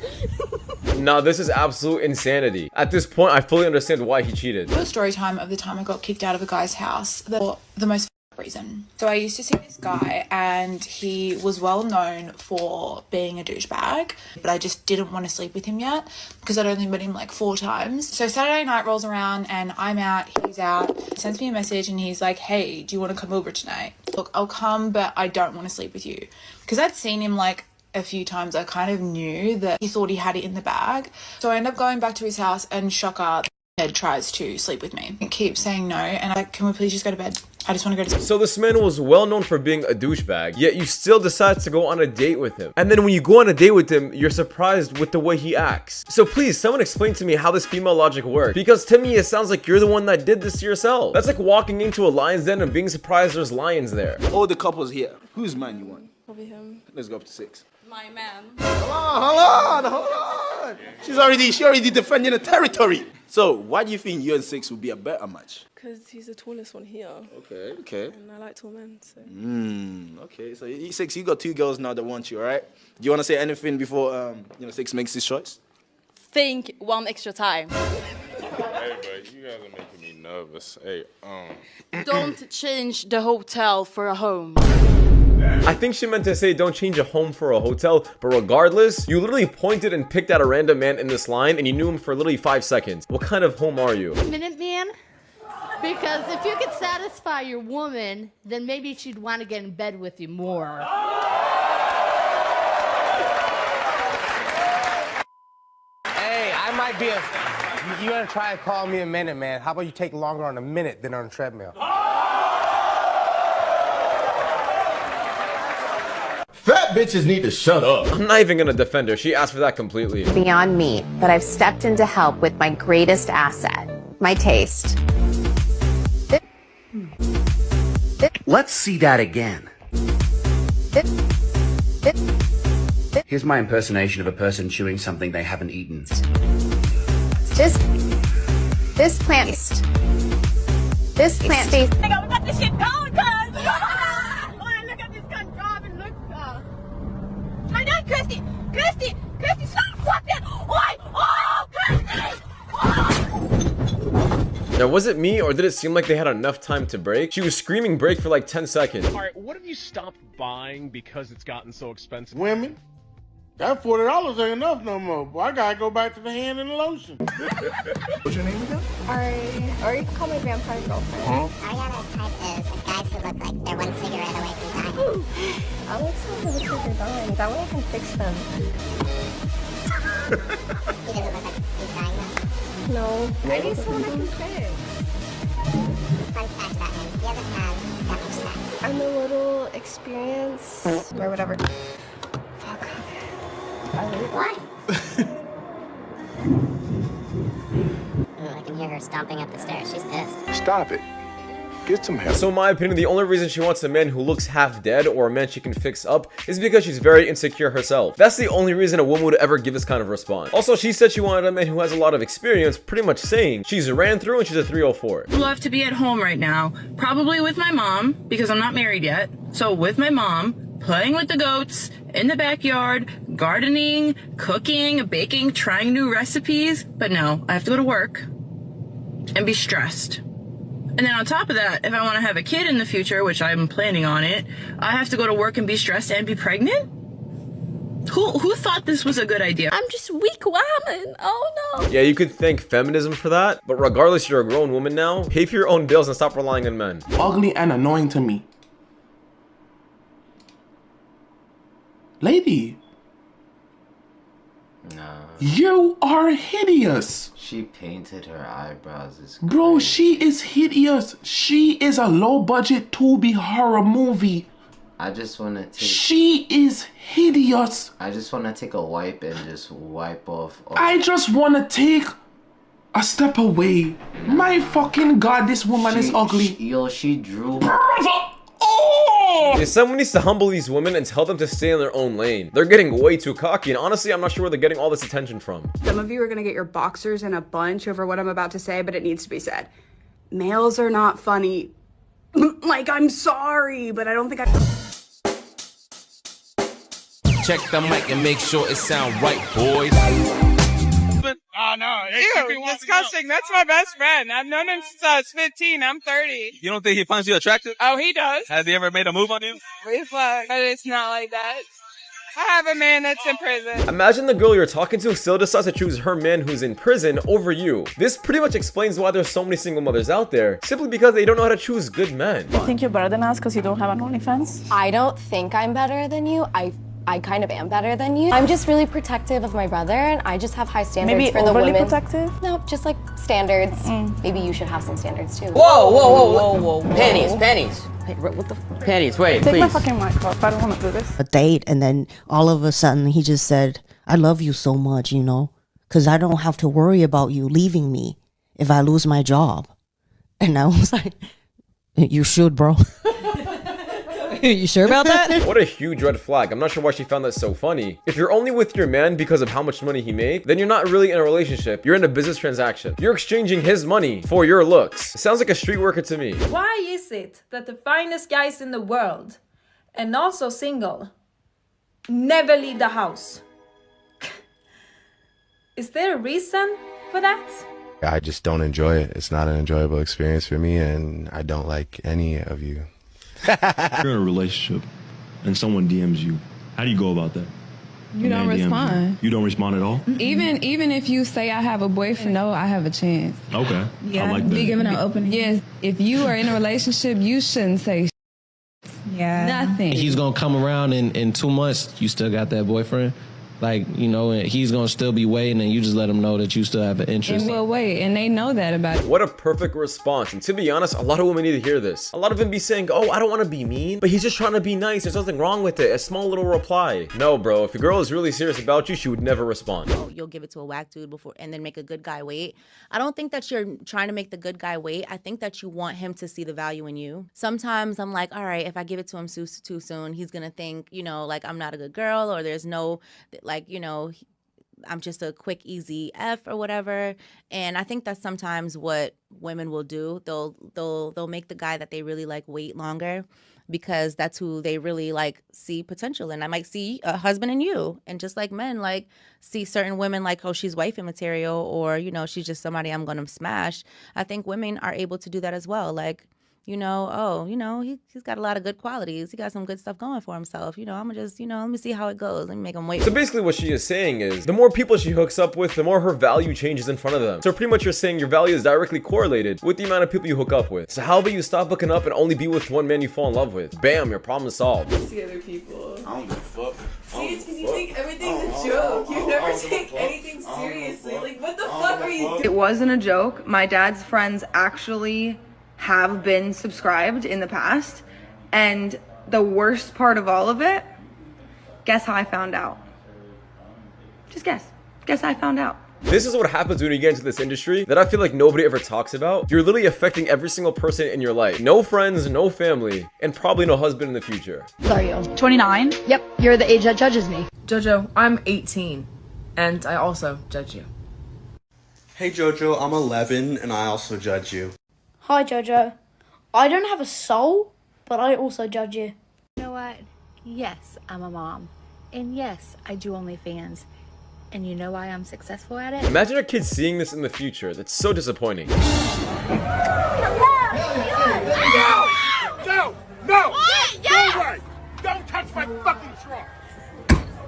Nah, this is absolute insanity. At this point, I fully understand why he cheated.
A story time of the time I got kicked out of a guy's house for the most reason. So I used to see this guy and he was well known for being a douchebag, but I just didn't want to sleep with him yet because I'd only met him like 4 times. So Saturday night rolls around and I'm out, he's out, he sends me a message and he's like, hey, do you want to come over tonight? Look, I'll come, but I don't want to sleep with you. Because I'd seen him like a few times, I kind of knew that he thought he had it in the bag. So I end up going back to his house and shocker, Ed tries to sleep with me and keeps saying no. And I'm like, can we please just go to bed? I just want to go to sleep.
So this man was well known for being a douchebag, yet you still decide to go on a date with him. And then when you go on a date with him, you're surprised with the way he acts. So please, someone explain to me how this female logic works. Because to me, it sounds like you're the one that did this to yourself. That's like walking into a lion's den and being surprised there's lions there.
All the couples here, whose man you want?
Probably him.
Let's go up to 6.
My man.
Hold on. She already defending the territory. So why do you think you and 6 would be a better match?
Because he's the tallest one here.
Okay.
And I like tall men, so.
Okay, so 6, you got 2 girls now that want you, all right? Do you want to say anything before 6 makes his choice?
Think one extra time.
Hey, but you guys are making me nervous. Hey,
Don't change the hotel for a home.
I think she meant to say don't change a home for a hotel, but regardless, you literally pointed and picked out a random man in this line and you knew him for literally 5 seconds. What kind of home are you?
Minute man? Because if you could satisfy your woman, then maybe she'd want to get in bed with you more.
Hey, I might be you want to try and call me a minute man. How about you take longer on a minute than on a treadmill?
Fat bitches need to shut up.
I'm not even gonna defend her. She asked for that completely.
Beyond me, but I've stepped in to help with my greatest asset, my taste.
Let's see that again. Here's my impersonation of a person chewing something they haven't eaten.
Just this plant-based. This plant-based.
We got this shit going, cuz! Look at this gun driving, look. My God, Christy, stop fucking! Oh, Christy!
Now, was it me or did it seem like they had enough time to break? She was screaming break for like 10 seconds.
Alright, what have you stopped buying because it's gotten so expensive?
Women? That $40 ain't enough no more. Boy, I gotta go back to the hand and the lotion.
What's your name again?
Ari. Or you can call me vampire girlfriend.
Huh?
Ariana's type is guys who look like they're one cigarette away from dying.
I like someone who looks like they're dying. That way I can fix them.
He doesn't look like he's dying though.
No. I need someone I can fix.
Fun fact about him, he doesn't have can't have sex.
I'm a little experienced or whatever. Fuck.
What? Ooh, I can hear her stomping up the stairs. She's pissed.
Stop it. Get some help.
So in my opinion, the only reason she wants a man who looks half dead or a man she can fix up is because she's very insecure herself. That's the only reason a woman would ever give this kind of response. Also, she said she wanted a man who has a lot of experience, pretty much saying she's ran through and she's a 304.
Love to be at home right now, probably with my mom, because I'm not married yet. So with my mom, playing with the goats, in the backyard, gardening, cooking, baking, trying new recipes. But no, I have to go to work and be stressed. And then on top of that, if I want to have a kid in the future, which I'm planning on it, I have to go to work and be stressed and be pregnant? Who thought this was a good idea?
I'm just weak woman. Oh no.
Yeah, you could thank feminism for that, but regardless, you're a grown woman now. Pay for your own bills and stop relying on men.
Ugly and annoying to me. Lady.
No.
You are hideous.
She painted her eyebrows.
Bro, she is hideous. She is a low-budget Tubi horror movie.
I just want to take...
She is hideous.
I just want to take a wipe and just wipe off...
I just want to take a step away. My fucking God, this woman is ugly.
She drew...
Yeah, someone needs to humble these women and tell them to stay in their own lane. They're getting way too cocky, and honestly, I'm not sure where they're getting all this attention from.
Some of you are gonna get your boxers in a bunch over what I'm about to say, but it needs to be said. Males are not funny. Like, I'm sorry, but I don't think I...
Check the mic and make sure it sound right, boys.
Oh no, ew, disgusting. That's my best friend. I've known him since I was 15. I'm 30.
You don't think he finds you attractive?
Oh, he does.
Has he ever made a move on you?
Reflex, but it's not like that. I have a man that's in prison.
Imagine the girl you're talking to still decides to choose her man who's in prison over you. This pretty much explains why there's so many single mothers out there, simply because they don't know how to choose good men.
You think you're better than us because you don't have an OnlyFans?
I don't think I'm better than you. I kind of am better than you. I'm just really protective of my brother, and I just have high standards
Maybe
for the
overly
women.
protective?
No, just like standards. Maybe you should have some standards too.
Whoa, whoa, whoa, whoa, whoa. Pennies, pennies.
Hey, what the?
Pennies, wait,
Take
please.
my fucking mic off. I don't want to do this.
A date, and then all of a sudden he just said, I love you so much, you know, because I don't have to worry about you leaving me if I lose my job. And I was like, you should, bro.
You sure about that?
What a huge red flag. I'm not sure why she found that so funny. If you're only with your man because of how much money he makes, then you're not really in a relationship. You're in a business transaction. You're exchanging his money for your looks. It sounds like a street worker to me.
Why is it that the finest guys in the world, and also single, never leave the house? Is there a reason for that?
I just don't enjoy it. It's not an enjoyable experience for me, and I don't like any of you.
You're in a relationship and someone DMs you. How do you go about that?
You don't respond.
You don't respond at all?
Even if you say I have a boyfriend, no, I have a chance.
Okay.
Yeah,
I like that.
be given an open. Yes, if you are in a relationship, you shouldn't say nothing.
He's gonna come around in 2 months. You still got that boyfriend? Like, you know, he's gonna still be waiting, and you just let him know that you still have an interest.
And we'll wait, and they know that about it.
What a perfect response. And to be honest, a lot of women need to hear this. A lot of them be saying, oh, I don't want to be mean, but he's just trying to be nice. There's nothing wrong with it. A small little reply. No, bro. If a girl is really serious about you, she would never respond.
Oh, you'll give it to a whack dude before and then make a good guy wait. I don't think that you're trying to make the good guy wait. I think that you want him to see the value in you. Sometimes I'm like, all right, if I give it to him too soon, he's gonna think, you know, like I'm not a good girl, or there's no, like, you know, I'm just a quick, easy F or whatever. And I think that's sometimes what women will do. They'll make the guy that they really like wait longer, because that's who they really like see potential in. I might see a husband in you. And just like men like see certain women like, oh, she's wifey material, or, you know, she's just somebody I'm gonna smash. I think women are able to do that as well. Like, you know, oh, you know, he's got a lot of good qualities. He got some good stuff going for himself. You know, I'm gonna just, you know, let me see how it goes. Let me make him wait.
So basically what she is saying is, the more people she hooks up with, the more her value changes in front of them. So pretty much you're saying your value is directly correlated with the amount of people you hook up with. So how about you stop hooking up and only be with one man you fall in love with? Bam, your problem is solved.
See other people. I don't give a fuck. See, it's because you think everything's a joke. You never take anything seriously. Like, what the fuck are you doing?
It wasn't a joke. My dad's friends actually have been subscribed in the past. And the worst part of all of it, guess how I found out? Just guess. Guess I found out.
This is what happens when you get into this industry that I feel like nobody ever talks about. You're literally affecting every single person in your life. No friends, no family, and probably no husband in the future.
How old are you? 29? Yep, you're the age that judges me.
Jojo, I'm 18, and I also judge you.
Hey Jojo, I'm 11, and I also judge you.
Hi Jojo. I don't have a soul, but I also judge you.
You know what? Yes, I'm a mom. And yes, I do OnlyFans. And you know why I'm successful at it?
Imagine our kids seeing this in the future. That's so disappointing.
No! No! No! Go away! Don't touch my fucking truck!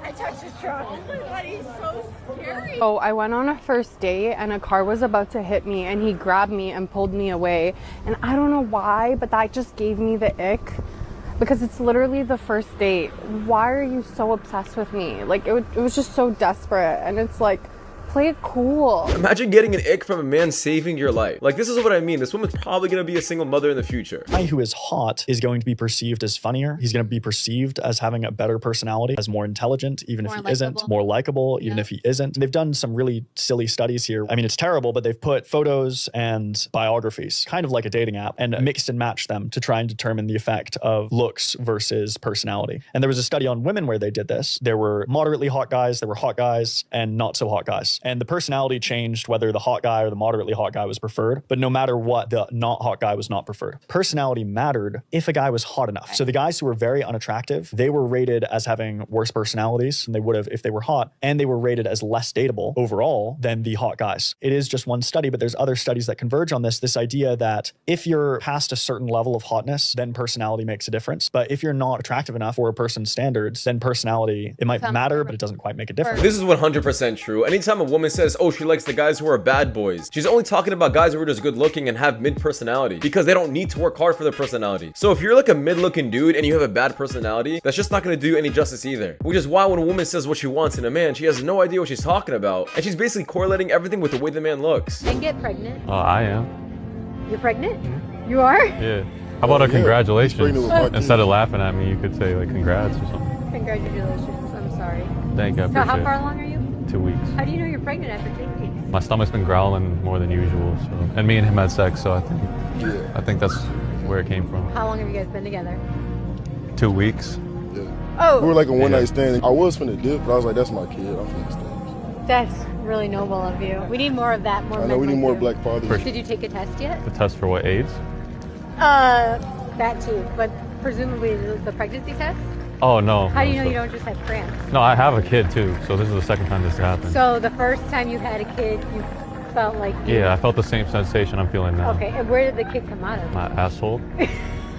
I touched his truck. Oh my god, he's so scary.
Oh, I went on a first date and a car was about to hit me and he grabbed me and pulled me away. And I don't know why, but that just gave me the ick. Because it's literally the first date. Why are you so obsessed with me? Like, it was just so desperate. And it's like, play it cool.
Imagine getting an ick from a man saving your life. Like, this is what I mean. This woman's probably gonna be a single mother in the future.
A guy who is hot is going to be perceived as funnier. He's going to be perceived as having a better personality, as more intelligent, even if he isn't, more likable, even if he isn't. They've done some really silly studies here. I mean, it's terrible, but they've put photos and biographies, kind of like a dating app, and mixed and matched them to try and determine the effect of looks versus personality. And there was a study on women where they did this. There were moderately hot guys, there were hot guys, and not so hot guys. And the personality changed whether the hot guy or the moderately hot guy was preferred. But no matter what, the not hot guy was not preferred. Personality mattered if a guy was hot enough. So the guys who were very unattractive, they were rated as having worse personalities than they would have if they were hot. And they were rated as less dateable overall than the hot guys. It is just one study, but there's other studies that converge on this idea that if you're past a certain level of hotness, then personality makes a difference. But if you're not attractive enough for a person's standards, then personality, it might matter, but it doesn't quite make a difference.
This is 100% true. Anytime a woman says, oh, she likes the guys who are bad boys, she's only talking about guys who are just good looking and have mid personality because they don't need to work hard for their personality. So if you're like a mid looking dude and you have a bad personality, that's just not going to do any justice either. Which is why when a woman says what she wants in a man, she has no idea what she's talking about. And she's basically correlating everything with the way the man looks.
And get pregnant.
I am.
You're pregnant? Mm-hmm. You are?
Yeah. How about a congratulations? Instead of laughing at me, you could say like congrats or something.
Congratulations. I'm sorry.
Thank you.
So how far along are you?
2 weeks.
How do you know you're pregnant after 2 weeks?
My stomach's been growling more than usual, so, and me and him had sex, so I think that's where it came from.
How long have you guys been together?
2 weeks.
Oh.
We were like a one-night stand. I was finna dip, but I was like, that's my kid. I'm finna stay.
That's really noble of you. We need more of that. More
I know we need more black fathers.
Did you take a test yet?
The test for what, AIDS?
That too, but presumably the pregnancy test?
Oh, no.
How do you know you don't just have cramps?
No, I have a kid too, so this is the second time this happened.
So the first time you had a kid, you felt like...
Yeah, I felt the same sensation I'm feeling now.
Okay, and where did the kid come out of?
My asshole.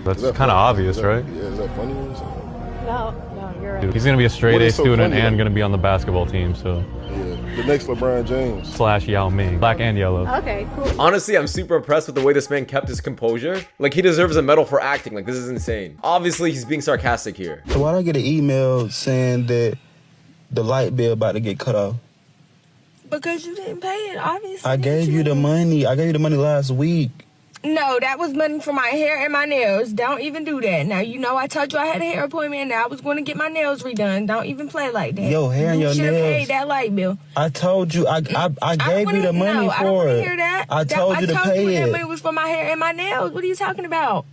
That's kind of obvious, right?
Yeah, is that funny or something?
No, you're right.
He's going to be a straight A student and going to be on the basketball team, so...
The next LeBron James.
/ Yao Ming. Black and yellow.
Okay, cool.
Honestly, I'm super impressed with the way this man kept his composure. Like, he deserves a medal for acting. Like, this is insane. Obviously, he's being sarcastic here.
So why did I get an email saying that the light bill about to get cut off?
Because you didn't pay it, obviously.
I gave you the money. I gave you the money last week.
No, that was money for my hair and my nails. Don't even do that. Now, you know I told you I had a hair appointment and I was going to get my nails redone. Don't even play like that.
Your hair and your nails.
You should have paid that light bill.
I told you. I gave you the money for it.
I don't want to hear that.
I told you to pay it.
I told you that money was for my hair and my nails. What are you talking about?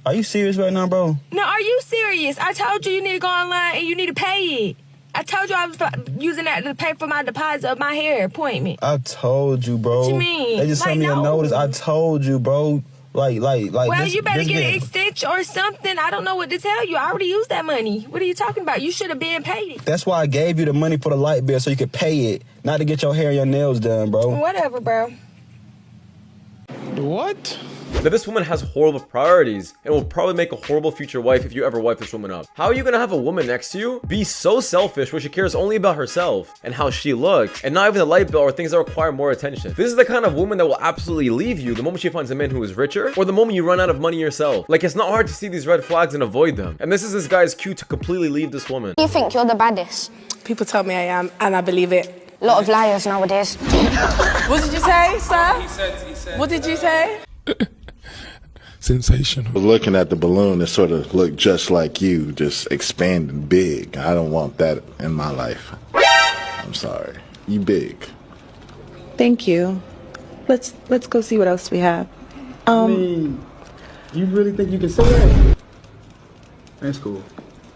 Are you serious right now, bro?
No, are you serious? I told you need to go online and you need to pay it. I told you I was using that to pay for my deposit of my hair appointment.
I told you, bro.
What you mean?
They just sent me a notice. I told you, bro. Like.
Well, you better get an extension or something. I don't know what to tell you. I already used that money. What are you talking about? You should have been paid it.
That's why I gave you the money for the light bill so you could pay it, not to get your hair and your nails done, bro.
Whatever, bro.
What? Now, this woman has horrible priorities and will probably make a horrible future wife if you ever wife this woman up. How are you gonna have a woman next to you be so selfish where she cares only about herself and how she looks and not even the light bill or things that require more attention? This is the kind of woman that will absolutely leave you the moment she finds a man who is richer or the moment you run out of money yourself. Like, it's not hard to see these red flags and avoid them. And this is this guy's cue to completely leave this woman.
You think you're the baddest?
People tell me I am, and I believe it.
A lot of liars nowadays.
What did you say, sir?
He said.
What did you say?
sensational.
Looking at the balloon, it sort of looked just like you, just expanding big. I don't want that in my life. I'm sorry. You big.
Thank you. Let's go see what else we have.
I mean, you really think you can say that? That's cool.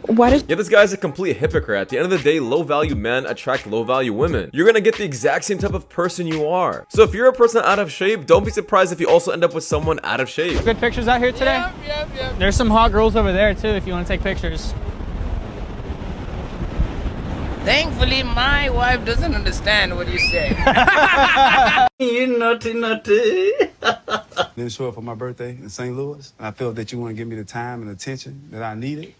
Yeah, this guy's a complete hypocrite. At the end of the day, low-value men attract low-value women. You're gonna get the exact same type of person you are. So if you're a person out of shape, don't be surprised if you also end up with someone out of shape.
Good pictures out here today? Yep. There's some hot girls over there too if you want to take pictures.
Thankfully, my wife doesn't understand what you say.
You naughty. Didn't show up for my birthday in St. Louis. I felt that you want to give me the time and attention that I needed.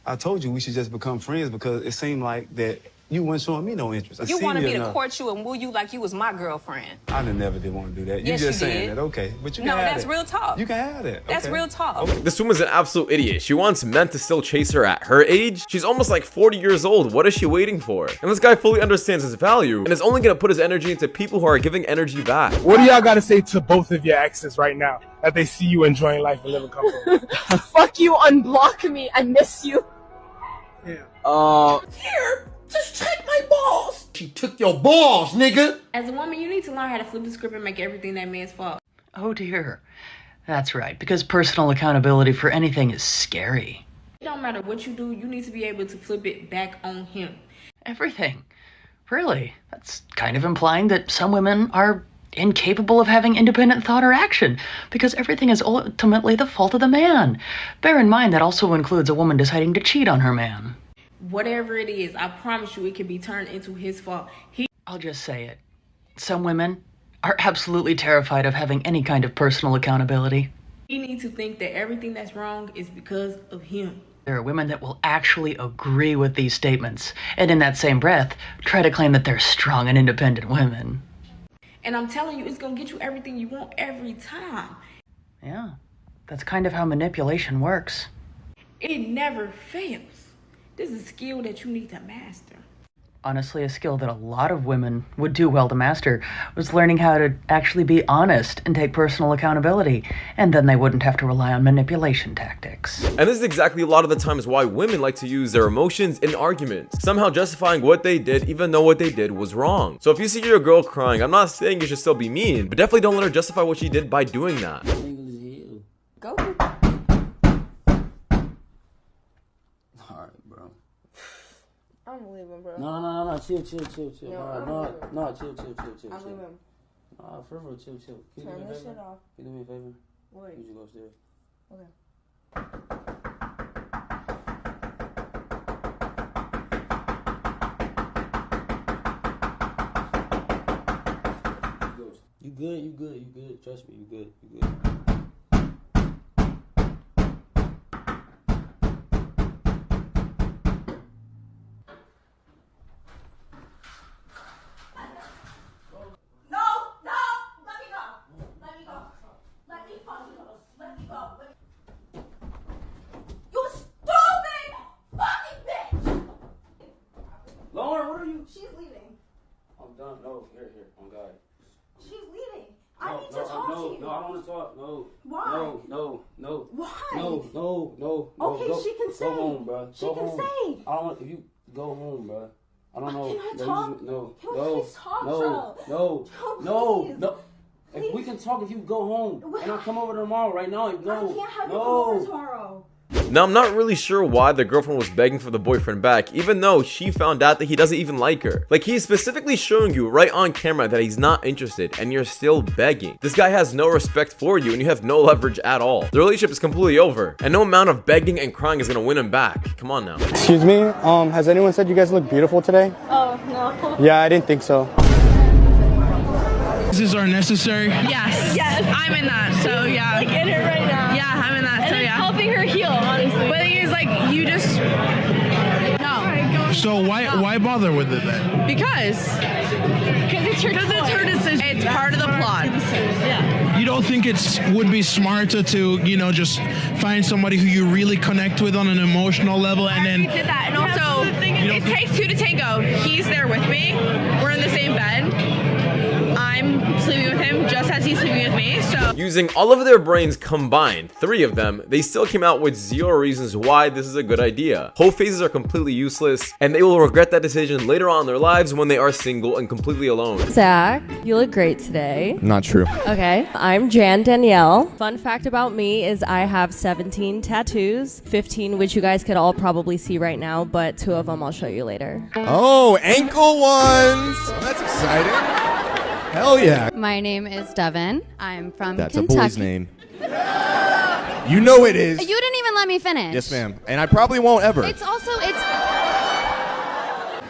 I told you we should just become friends because it seemed like that you weren't showing me no interest.
You wanted me to court you and woo you like you was my girlfriend.
I never did want to do that.
Yes,
you just
you
saying
did.
that, okay. But you can have
that's
it.
real talk.
You can have it.
That's
okay.
real talk.
Okay.
This woman's an absolute idiot. She wants men to still chase her at her age. She's almost like 40 years old. What is she waiting for? And this guy fully understands his value and is only gonna put his energy into people who are giving energy back.
What do y'all gotta say to both of your exes right now that they see you enjoying life and living comfortable?
Fuck you, unblock me. I miss you.
Here, just take my balls. She took your balls, nigga.
As a woman, you need to learn how to flip the script and make everything that man's fault.
Oh dear. That's right, because personal accountability for anything is scary.
It don't matter what you do, you need to be able to flip it back on him.
Everything. Really? That's kind of implying that some women are incapable of having independent thought or action, because everything is ultimately the fault of the man. Bear in mind that also includes a woman deciding to cheat on her man.
Whatever it is, I promise you it can be turned into his fault.
I'll just say it. Some women are absolutely terrified of having any kind of personal accountability.
He needs to think that everything that's wrong is because of him.
There are women that will actually agree with these statements, and in that same breath, try to claim that they're strong and independent women.
And I'm telling you, it's gonna get you everything you want every time.
Yeah, that's kind of how manipulation works.
It never fails. This is a skill that you need to master.
Honestly, a skill that a lot of women would do well to master was learning how to actually be honest and take personal accountability, and then they wouldn't have to rely on manipulation tactics.
And this is exactly a lot of the times why women like to use their emotions in arguments, somehow justifying what they did even though what they did was wrong. So if you see your girl crying, I'm not saying you should still be mean, but definitely don't let her justify what she did by doing that.
Go. I'm leaving, bro.
No. Chill.
No,
No, chill.
I'm leaving.
Nah, for real, chill. Can you do me a
Turn this
favor?
shit off.
Can you do me a favor?
What?
You should go upstairs.
Okay.
You good. Trust me, you good. Lauren, what are you?
She's leaving.
I'm done. No, here, on God.
She's leaving. I need to talk to you.
No, I don't want to talk. No.
Why?
No.
Why?
No.
Okay,
go,
she can say.
Go home, bro.
She can say.
I don't want if you go home, bro. I don't know.
Can I talk?
No.
Can we please talk,
No. If we can talk, if you go home and I'll come over tomorrow. Right now, no.
I can't have you come over tomorrow.
Now, I'm not really sure why the girlfriend was begging for the boyfriend back, even though she found out that he doesn't even like her. Like, he's specifically showing you right on camera that he's not interested, and you're still begging. This guy has no respect for you, and you have no leverage at all. The relationship is completely over, and no amount of begging and crying is gonna win him back. Come on now.
Excuse me, has anyone said you guys look beautiful today?
Oh, no.
Yeah, I didn't think so.
These are necessary?
Yes.
I'm in that, so yeah.
Like in her right now.
Yeah, I'm in that,
and
so
it's
yeah.
helping her heal, honestly.
But the thing is, like, you just... No.
So why bother with it then?
Because it's her decision. It's part of the plot.
Yeah.
You don't think it would be smarter to, just find somebody who you really connect with on an emotional level and then...
We did that, and also, it takes two to tango. He's there with me. We're in the same bed. I'm sleeping with him just as he's sleeping with me, so.
Using all of their brains combined, 3 of them, they still came out with 0 reasons why this is a good idea. Whole phases are completely useless, and they will regret that decision later on in their lives when they are single and completely alone.
Zach, you look great today.
Not true.
Okay, I'm Jan Danielle. Fun fact about me is I have 17 tattoos, 15 which you guys could all probably see right now, but 2 of them I'll show you later.
Oh, ankle ones. Oh, that's exciting. Hell yeah.
My name is Devin. I'm from
That's
Kentucky.
a boy's name. You know it is.
You didn't even let me finish.
Yes, ma'am. And I probably won't ever.
It's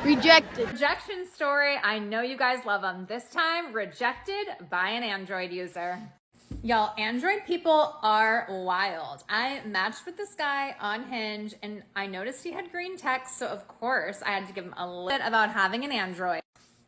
Rejected. Rejection story. I know you guys love them. This time, rejected by an Android user. Y'all, Android people are wild. I matched with this guy on Hinge and I noticed he had green text, so of course I had to give him a little bit about having an Android.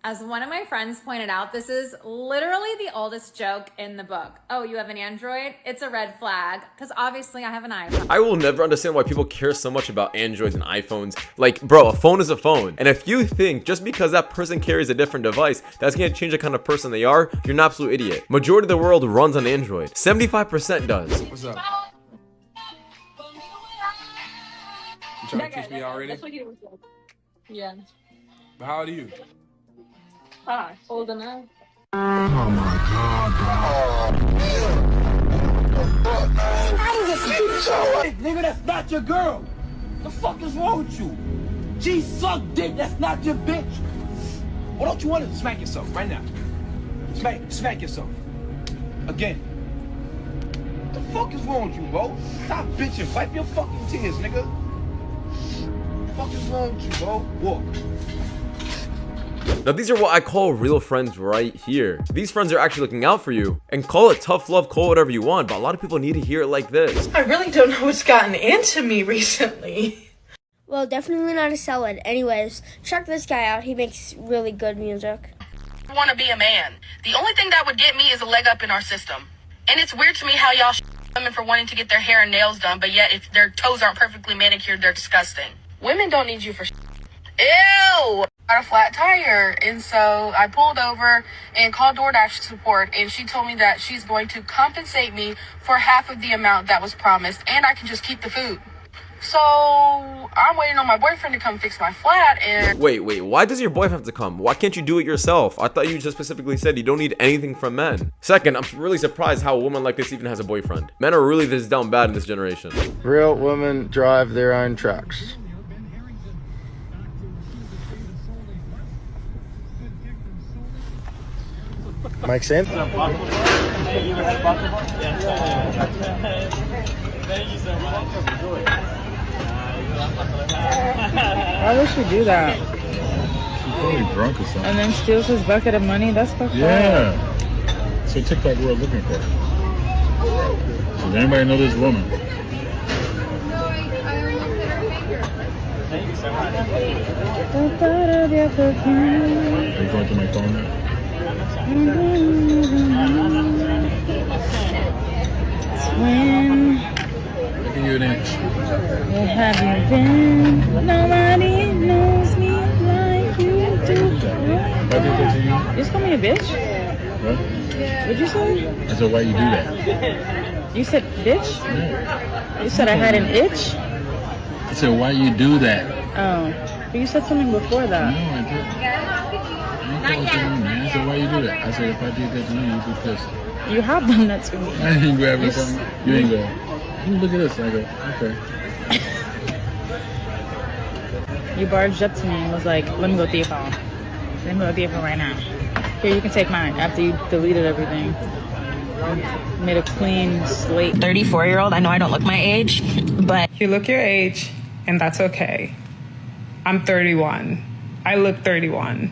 As one of my friends pointed out, this is literally the oldest joke in the book. Oh, you have an Android? It's a red flag, because obviously I have an iPhone.
I will never understand why people care so much about Androids and iPhones. Like, bro, a phone is a phone. And if you think just because that person carries a different device, that's gonna change the kind of person they are, you're an absolute idiot. Majority of the world runs on Android. 75% does.
What's up? You trying to kiss me already?
That's what he was like. Yeah.
But how old are you?
Ah, old enough.
Oh my god,
Hey, nigga, that's not your girl. The fuck is wrong with you? She suck dick, that's not your bitch. Why don't you want to smack yourself right now? Smack yourself. Again. The fuck is wrong with you, bro? Stop bitching. Wipe your fucking tears, nigga. The fuck is wrong with you, bro? Walk.
Now these are what I call real friends right here. These friends are actually looking out for you. And call it tough love, call it whatever you want, but a lot of people need to hear it like this.
I really don't know what's gotten into me recently.
Well, definitely not a sellout. Anyways, check this guy out. He makes really good music.
I want to be a man. The only thing that would get me is a leg up in our system. And it's weird to me how y'all women for wanting to get their hair and nails done, but yet if their toes aren't perfectly manicured, they're disgusting. Women don't need you for Ew! Got a flat tire, and so I pulled over and called DoorDash support, and she told me that she's going to compensate me for half of the amount that was promised, and I can just keep the food. So I'm waiting on my boyfriend to come fix my flat, and
Wait, why does your boyfriend have to come? Why can't you do it yourself? I thought you just specifically said you don't need anything from men. Second, I'm really surprised how a woman like this even has a boyfriend. Men are really this down bad in this generation.
Real women drive their own trucks. Make sense?
Thank you so much.
Why would she do that?
She's probably drunk or something.
And then steals his bucket of money? That's fucked up.
Yeah. So TikTok world looking for her. Does anybody know this woman?
Thank you so much.
Are you going to my phone now?
When
I'll give you an inch.
where have you been? Nobody knows me like you do.
If I did that to you?
You just call me a bitch?
What?
What'd you say?
I said, why you do that?
You said bitch?
Yeah.
You said I had an itch?
I said, why you do that?
Oh. But you said something before that.
No, I didn't. I told you, man. I said, why you do that? I said, if I did that to you, you'd be pissed.
You have done that to me.
I ain't grabbing something. You ain't go. Look at this. I go, okay.
You barged up to me and was like, let me go through your phone. Let me go through your phone right now. Here, you can take mine after you deleted everything. You made a clean slate.
34-year-old, I know I don't look my age, but
You look your age, and that's okay. I'm 31. I look 31.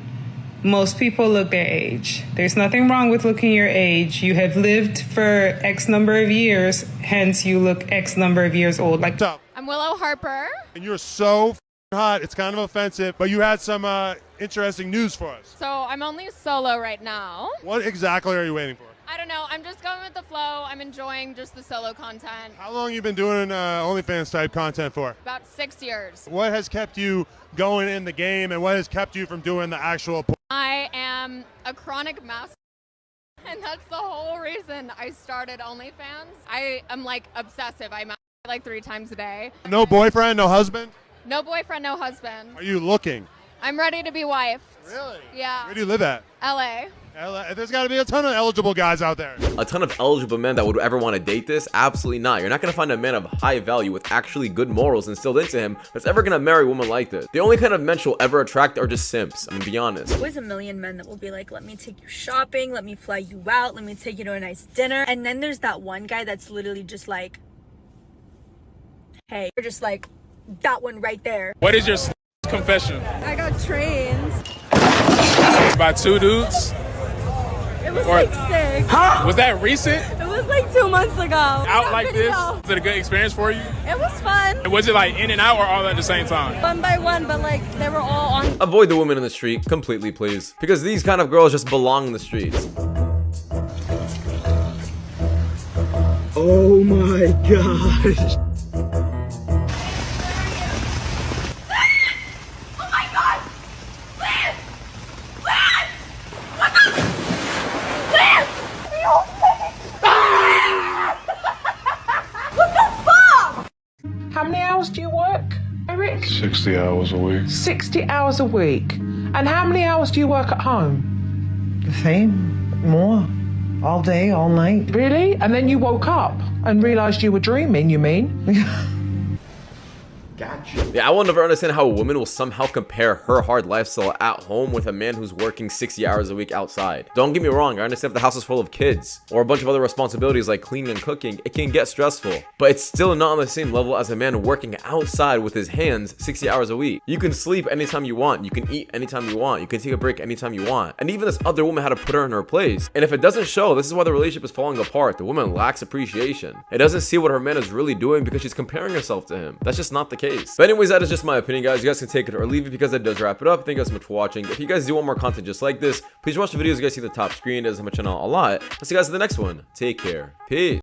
Most people look their age. There's nothing wrong with looking your age. You have lived for X number of years, hence you look X number of years old. Like,
I'm Willow Harper.
And you're so hot, it's kind of offensive, but you had some interesting news for us.
So I'm only solo right now.
What exactly are you waiting for?
I don't know. I'm just going with the flow. I'm enjoying just the solo content.
How long you been doing OnlyFans type content for?
About 6 years.
What has kept you going in the game, and what has kept you from doing the actual
I am a chronic
And that's the whole reason I started OnlyFans. I am like obsessive. I'm out like 3 times a day.
No boyfriend, no husband?
No boyfriend, no husband.
Are you looking?
I'm ready to be wife.
Really?
Yeah.
Where do you live at?
LA.
LA. There's got to be a ton of eligible guys out there.
A ton of eligible men that would ever want to date this? Absolutely not. You're not going to find a man of high value with actually good morals instilled into him that's ever going to marry a woman like this. The only kind of men she'll ever attract are just simps. I mean, be honest.
There's a million men that will be like, let me take you shopping, let me fly you out, let me take you to a nice dinner. And then there's that one guy that's literally just like, hey, you're just like, that one right there.
What is your confession?
I got trained.
By 2 dudes?
It was like 6.
Huh? Was that recent?
It was like 2 months ago.
Out like this? Was it a good experience for you?
It was fun.
And was it like in and out or all at the same time?
One by one, but like they were all on.
Avoid the women in the street completely, please. Because these kind of girls just belong in the streets.
Oh my gosh.
How many hours do you work, Eric?
60 hours a week.
60 hours a week. And how many hours do you work at home?
The same. More. All day, all night.
Really? And then you woke up and realized you were dreaming, you mean?
Gotcha. Yeah, I will never understand how a woman will somehow compare her hard lifestyle at home with a man who's working 60 hours a week outside. Don't get me wrong, I understand if the house is full of kids or a bunch of other responsibilities like cleaning and cooking, it can get stressful. But it's still not on the same level as a man working outside with his hands 60 hours a week. You can sleep anytime you want, you can eat anytime you want, you can take a break anytime you want. And even this other woman had to put her in her place. And if it doesn't show, this is why the relationship is falling apart. The woman lacks appreciation. It doesn't see what her man is really doing because she's comparing herself to him. That's just not the case. But anyways, that is just my opinion, guys. You guys can take it or leave it because that does wrap it up. Thank you guys so much for watching. If you guys do want more content just like this, please watch the videos you guys see on the top screen. It does help my channel a lot. I'll see you guys in the next one. Take care. Peace.